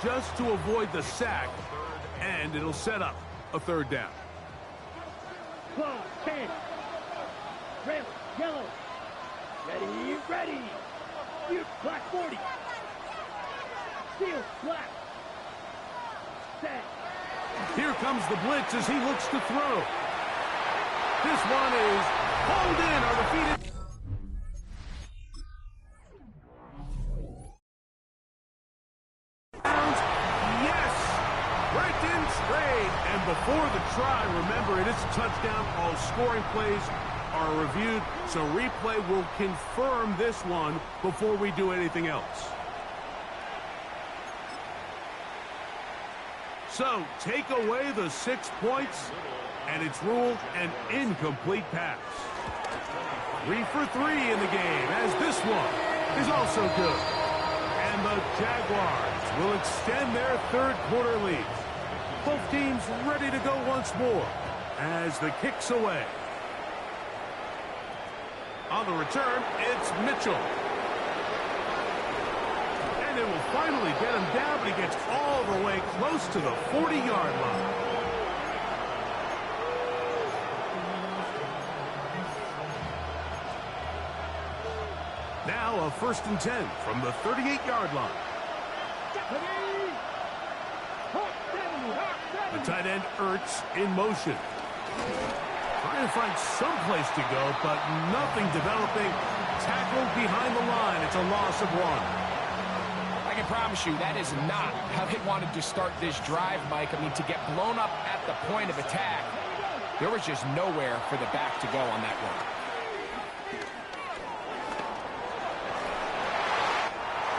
just to avoid the sack, and it'll set up a third down. 12, 10. Red, yellow. Ready, ready. You, black 40. Steel, black. Set. Here comes the blitz as he looks to throw. This one is hauled in or defeated. Yes! Right in straight. And before the try, remember, it is a touchdown. All scoring plays are reviewed, so replay will confirm this one before we do anything else. So, take away the 6 points, and it's ruled an incomplete pass. 3 for 3 in the game, as this one is also good. And the Jaguars will extend their third quarter lead. Both teams ready to go once more as the kick's away. On the return, it's Mitchell. And it will finally get him down, but he gets all the way close to the 40-yard line. Now a 1st and 10 from the 38-yard line. The tight end Ertz in motion. Trying to find some place to go, but nothing developing. Tackled behind the line. It's a loss of 1. I can promise you that is not how they wanted to start this drive, Mike. I mean, to get blown up at the point of attack, there was just nowhere for the back to go on that one.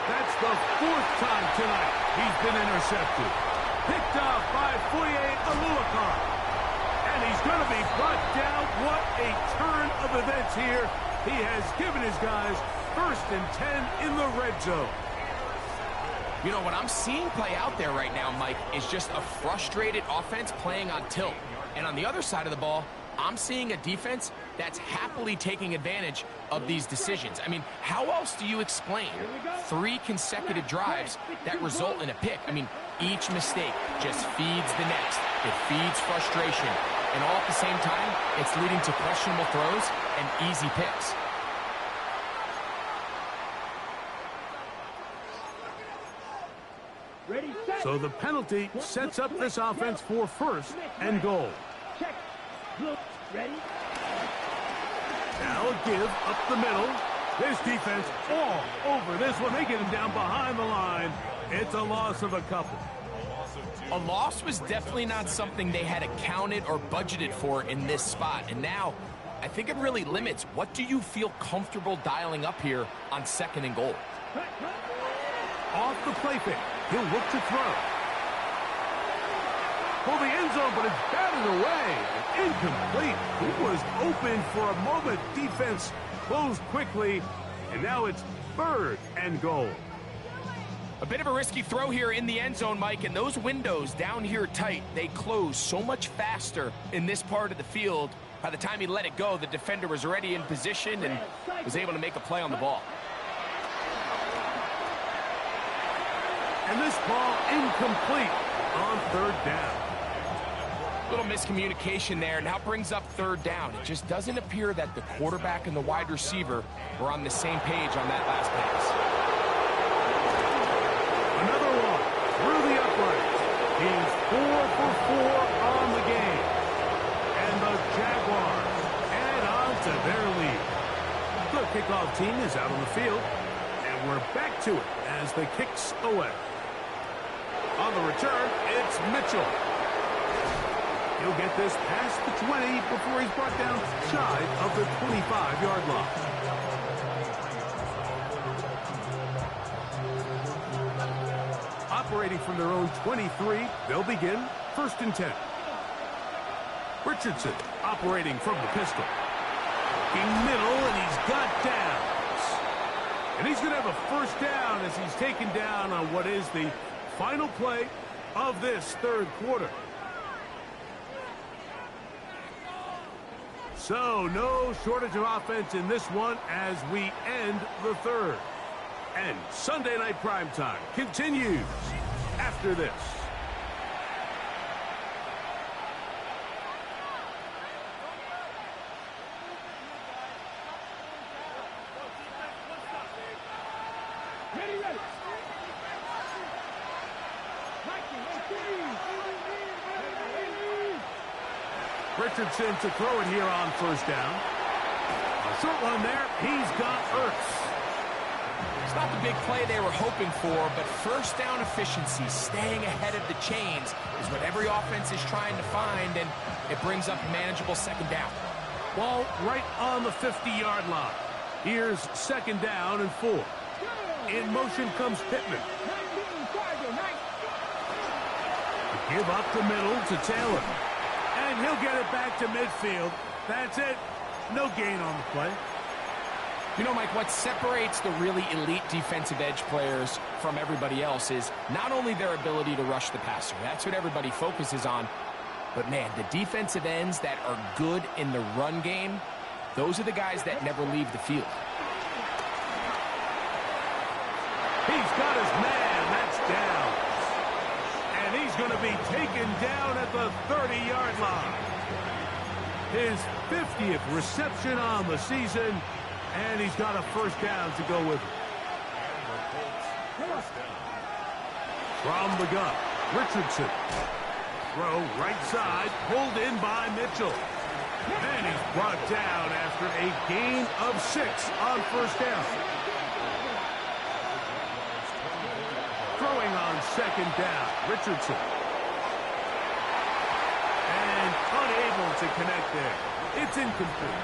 That's the 4th time tonight he's been intercepted. Picked off by Foye Aluakar. And he's going to be brought down. What a turn of events here. He has given his guys 1st and 10 in the red zone. You know, what I'm seeing play out there right now, Mike, is just a frustrated offense playing on tilt. And on the other side of the ball, I'm seeing a defense that's happily taking advantage of these decisions. I mean, how else do you explain 3 consecutive drives that result in a pick? I mean, each mistake just feeds the next. It feeds frustration. And all at the same time, it's leading to questionable throws and easy picks. So the penalty sets up this offense for 1st and goal. Check. Look. Ready? Now a give up the middle. This defense all over this one. They get him down behind the line. It's a loss of a couple. A loss was definitely not something they had accounted or budgeted for in this spot. And now, I think it really limits what do you feel comfortable dialing up here on 2nd and goal. Off the play fake. He'll look to throw. For the end zone, but it's batted away. Incomplete. He was open for a moment. Defense closed quickly, and now it's 3rd and goal. A bit of a risky throw here in the end zone, Mike, and those windows down here tight, they close so much faster in this part of the field. By the time he let it go, the defender was already in position and was able to make a play on the ball. And this ball incomplete on 3rd down. Little miscommunication there. Now brings up 3rd down. It just doesn't appear that the quarterback and the wide receiver were on the same page on that last pass. Another one through the uprights. He's 4 for 4 on the game. And the Jaguars add on to their lead. The kickoff team is out on the field. And we're back to it as the kick's away. On the return, it's Mitchell. He'll get this past the 20 before he's brought down shy of the 25-yard line. Operating from their own 23, they'll begin 1st and 10. Richardson operating from the pistol. Looking middle, and he's got downs. And he's going to have a 1st down as he's taken down on what is the final play of this 3rd quarter. So, no shortage of offense in this one as we end the third. And Sunday Night Primetime continues after this. Ready. Richardson to throw it here on first down. A short one there. He's got Ertz. It's not the big play they were hoping for, but first down efficiency, staying ahead of the chains, is what every offense is trying to find, and it brings up a manageable second down. Ball right on the 50-yard line. Here's second down and 4. In motion comes Pittman. Give up the middle to Taylor. And he'll get it back to midfield. That's it. No gain on the play. You know, Mike, what separates the really elite defensive edge players from everybody else is not only their ability to rush the passer. That's what everybody focuses on. But, man, the defensive ends that are good in the run game, those are the guys that never leave the field. He's got his man. That's down. And he's going to be taken down at the 30-yard line. His 50th reception on the season, and he's got a first down to go with it. From the gun, Richardson. Throw right side, pulled in by Mitchell. And he's brought down after a gain of 6 on first down. Throwing on second down, Richardson. And unable to connect there. It's incomplete.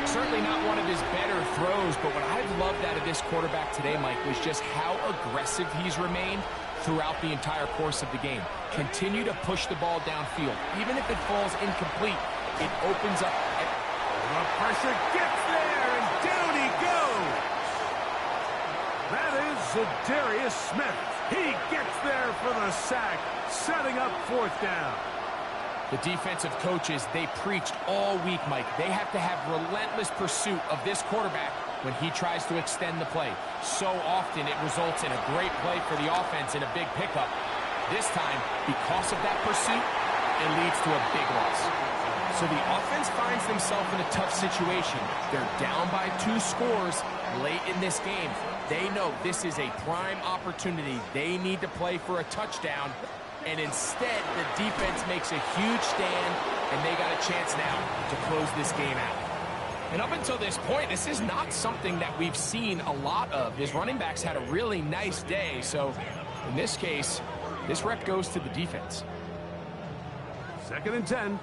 Certainly not one of his better throws, but what I've loved out of this quarterback today, Mike, was just how aggressive he's remained throughout the entire course of the game. Continue to push the ball downfield. Even if it falls incomplete, it opens up. The pressure gets there, and down he goes. That is Zadarius Smith. He gets there for the sack, setting up fourth down. The defensive coaches, they preached all week, Mike. They have to have relentless pursuit of this quarterback when he tries to extend the play. So often it results in a great play for the offense and a big pickup. This time, because of that pursuit, it leads to a big loss. So the offense finds themselves in a tough situation. They're down by 2 scores late in this game. They know this is a prime opportunity. They need to play for a touchdown. And instead, the defense makes a huge stand, and they got a chance now to close this game out. And up until this point, this is not something that we've seen a lot of. His running backs had a really nice day, so in this case, this rep goes to the defense. 2nd and 10.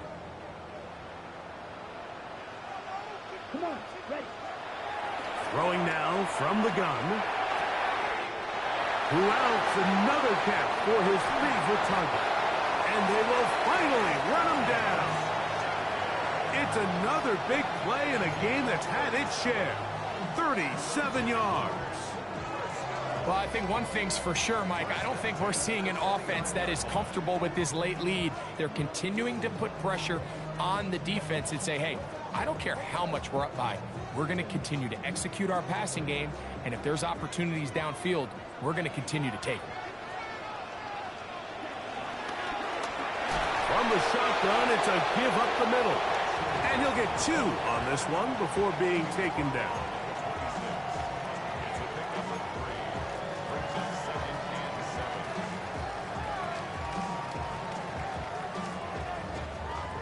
Come on, ready. Throwing now from the gun. Who else? Another catch for his favorite target. And they will finally run him down. It's another big play in a game that's had its share. 37 yards. Well, I think one thing's for sure, Mike. I don't think we're seeing an offense that is comfortable with this late lead. They're continuing to put pressure on the defense and say, hey, I don't care how much we're up by. We're going to continue to execute our passing game, and if there's opportunities downfield, we're going to continue to take them. From the shotgun, it's a give up the middle. And he'll get 2 on this one before being taken down.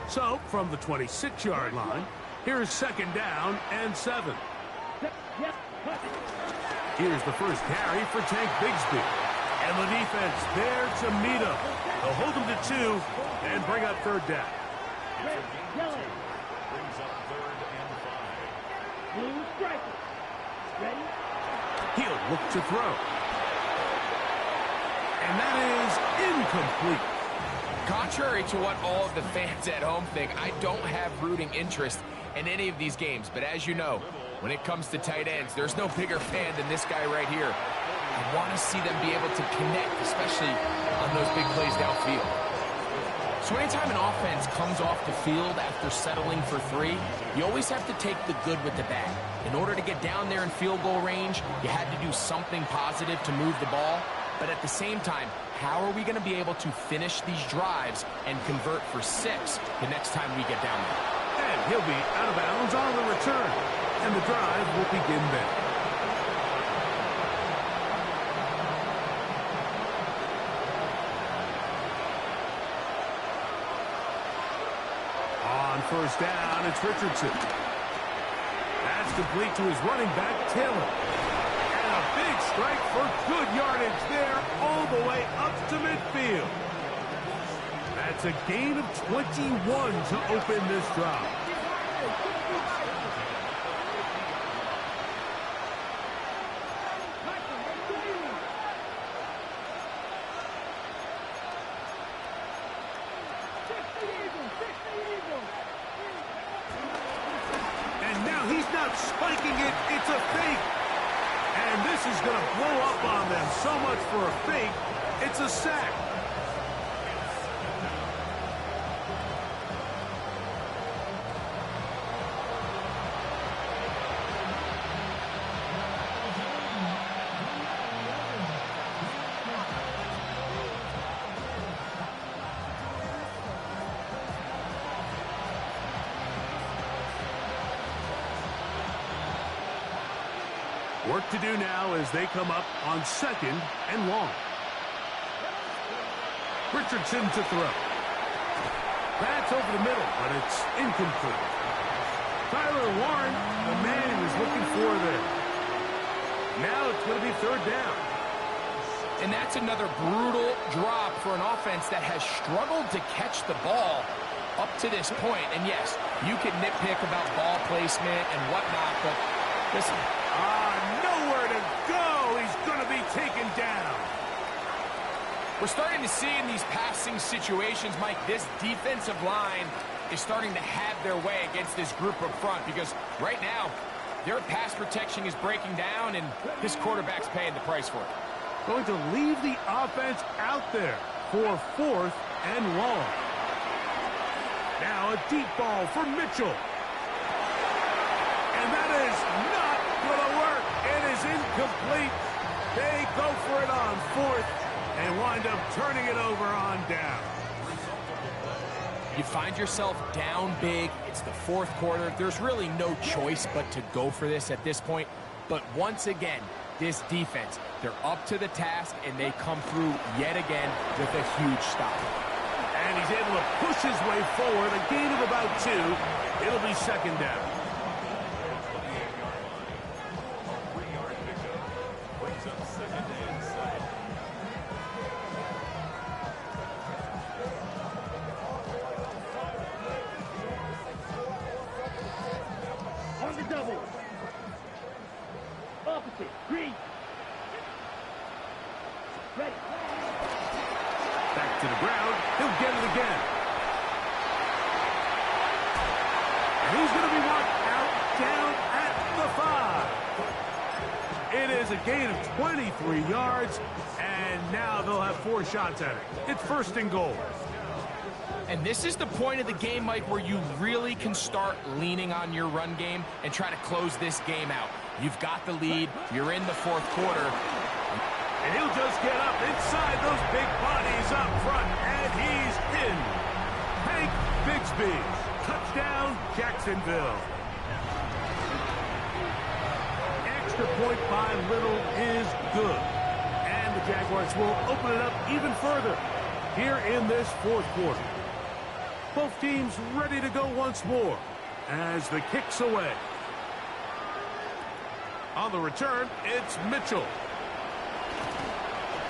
So, from the 26-yard line, here's 2nd down and 7. Here's the first carry for Tank Bigsby. And the defense there to meet him. They'll hold him to 2 and bring up 3rd down. Yellow. Brings up 3rd and 5. Blue striker. Ready? He'll look to throw. And that is incomplete. Contrary to what all of the fans at home think, I don't have rooting interest in any of these games. But as you know, when it comes to tight ends, there's no bigger fan than this guy right here. I want to see them be able to connect, especially on those big plays downfield. So anytime an offense comes off the field after settling for 3, you always have to take the good with the bad. In order to get down there in field goal range, you had to do something positive to move the ball. But at the same time, how are we going to be able to finish these drives and convert for 6 the next time we get down there? And he'll be out of bounds on the return. And the drive will begin then. On first down, it's Richardson. That's complete to his running back, Taylor. And a big strike for good yardage there all the way up to midfield. That's a gain of 21 to open this drive. He's not spiking it, it's a fake. And this is going to blow up on them. So much for a fake, it's a sack. Work to do now as they come up on 2nd and long. Richardson to throw. That's over the middle, but it's incomplete. Tyler Warren, the man he was looking for there. Now it's going to be 3rd down. And that's another brutal drop for an offense that has struggled to catch the ball up to this point. And yes, you can nitpick about ball placement and whatnot, but listen. Nowhere to go. He's going to be taken down. We're starting to see in these passing situations, Mike, this defensive line is starting to have their way against this group up front because right now, their pass protection is breaking down, and this quarterback's paying the price for it. Going to leave the offense out there for 4th and long. Now a deep ball for Mitchell. And that is not going to work. It is incomplete. They go for it on 4th and wind up turning it over on down. You find yourself down big. It's the 4th quarter. There's really no choice but to go for this at this point. But once again, this defense, they're up to the task, and they come through yet again with a huge stop. And he's able to push his way forward, a gain of about 2. It'll be 2nd down. Opposite, green. Ready. Back to the ground. He'll get it again. And he's going to be knocked out down at the 5. It is a gain of 23 yards, and now they'll have 4 shots at it. It's 1st and goal. And this is the point of the game, Mike, where you really can start leaning on your run game and try to close this game out. You've got the lead. You're in the 4th quarter. And he'll just get up inside those big bodies up front, and he's in. Hank Bigsby. Touchdown, Jacksonville. Extra point by Little is good. And the Jaguars will open it up even further here in this 4th quarter. Both teams ready to go once more as the kick's away. On the return, it's Mitchell.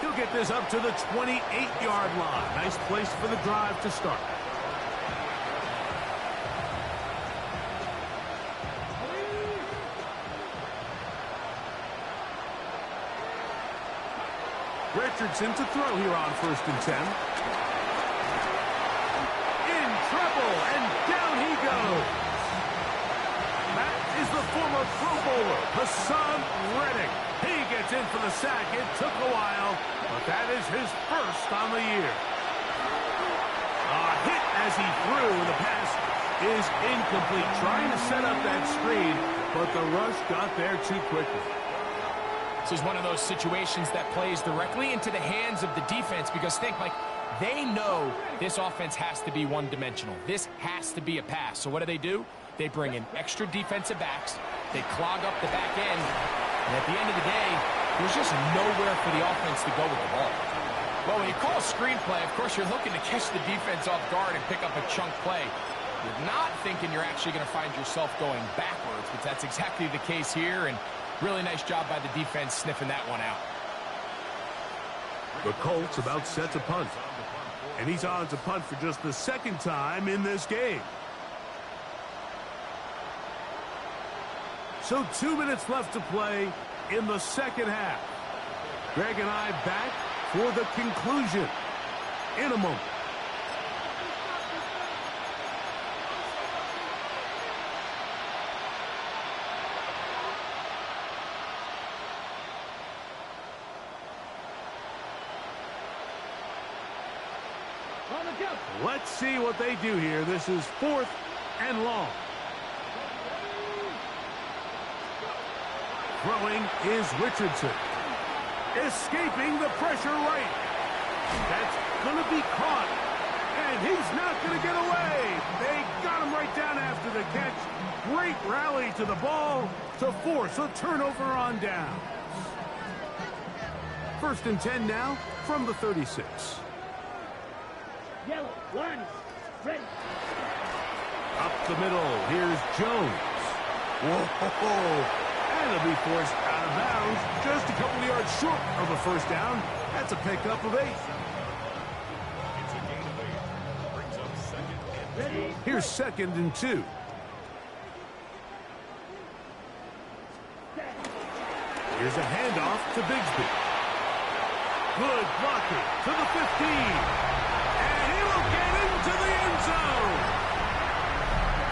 He'll get this up to the 28-yard line. Nice place for the drive to start. Richardson to throw here on 1st and 10. In trouble, and down he goes. That is the former Pro Bowler, Hassan Reddick. He gets in for the sack. It took a while, but that is his 1st on the year. A he threw, and the pass is incomplete. Trying to set up that screen, but the rush got there too quickly. This is one of those situations that plays directly into the hands of the defense because think, Mike, they know this offense has to be one-dimensional. This has to be a pass. So what do? They bring in extra defensive backs. They clog up the back end. And at the end of the day, there's just nowhere for the offense to go with the ball. Well, when you call a screenplay, of course, you're looking to catch the defense off guard and pick up a chunk play. You're not thinking you're actually going to find yourself going backwards, but that's exactly the case here. And really nice job by the defense sniffing that one out. The Colts about set to punt. And he's on to punt for just the second time in this game. So 2 minutes left to play in the second half. Greg and I back for the conclusion in a moment. Let's see what they do here. This is 4th and long. Throwing is Richardson. Escaping the pressure right. That's going to be caught. And he's not going to get away. They got him right down after the catch. Great rally to the ball to force a turnover on down. 1st and 10 now from the 36. Yellow, line, ready. Up the middle, here's Jones. Whoa, and it'll be forced out of bounds. Just a couple of yards short of a first down. That's a pickup of 8. It's a gain of 8. Brings up 2nd and 2. Ready. Here's 2nd and 2. Here's a handoff to Bigsby. Good blocking to the 15. And he will get into the end zone.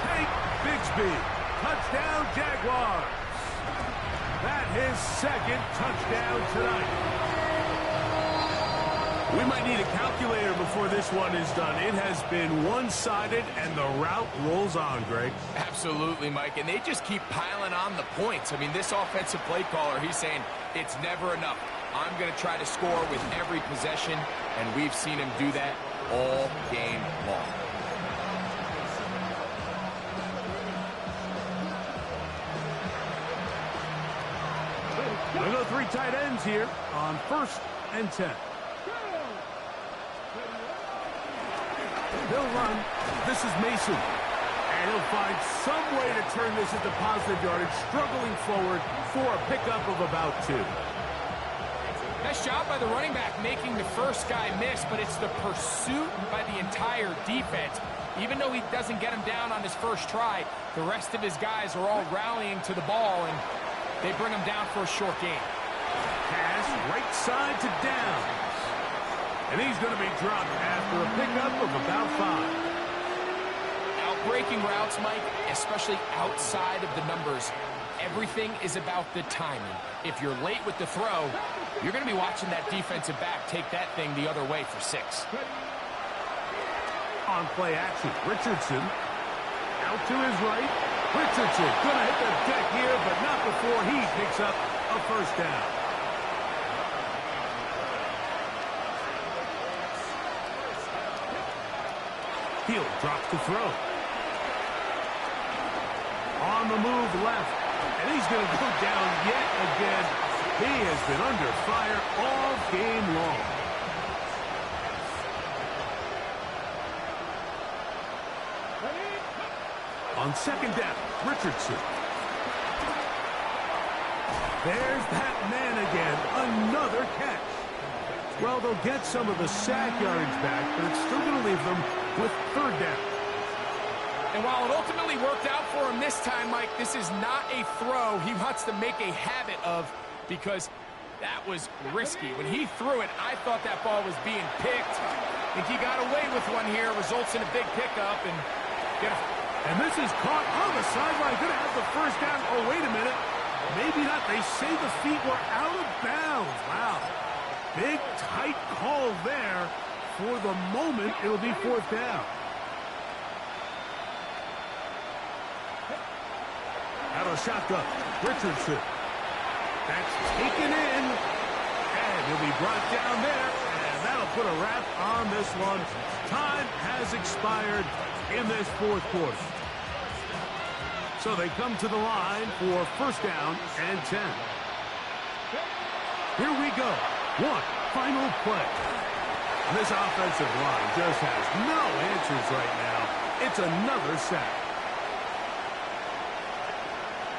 Take Bigsby. Touchdown, Jaguars. That his 2nd touchdown tonight. We might need a calculator before this one is done. It has been one-sided, and the route rolls on, Greg. Absolutely, Mike, and they just keep piling on the points. I mean, this offensive play caller, he's saying it's never enough. I'm going to try to score with every possession, and we've seen him do that all game long. We'll go 3 tight ends here on 1st and 10. They'll run. This is Mason. And he'll find some way to turn this into positive yardage, struggling forward for a pickup of about 2. Nice job by the running back making the first guy miss, but it's the pursuit by the entire defense. Even though he doesn't get him down on his first try, the rest of his guys are all rallying to the ball, and they bring him down for a short gain. Pass right side to Downs. And he's going to be dropped after a pickup of about 5. Breaking routes, Mike, especially outside of the numbers, everything is about the timing. If you're late with the throw, you're going to be watching that defensive back take that thing the other way for 6. On play action, Richardson out to his right. Richardson going to hit the deck here, but not before he picks up a first down. Hill drops the throw. On the move left, and he's going to go down yet again. He has been under fire all game long. On 2nd down, Richardson. There's that man again, another catch. Well, they'll get some of the sack yardage back, but it's still going to leave them with 3rd down. And while it ultimately worked out for him this time, Mike, this is not a throw he wants to make a habit of because that was risky. When he threw it, I thought that ball was being picked. I think he got away with one here, results in a big pickup. And this is caught on the sideline. Going to have the first down. Oh, wait a minute. Maybe not. They say the feet were out of bounds. Wow. Big, tight call there. For the moment, it'll be 4th down. Out of shotgun. Richardson. That's taken in. And he'll be brought down there. And that'll put a wrap on this one. Time has expired in this fourth quarter. So they come to the line for first down and 10. Here we go. One final play. This offensive line just has no answers right now. It's another sack.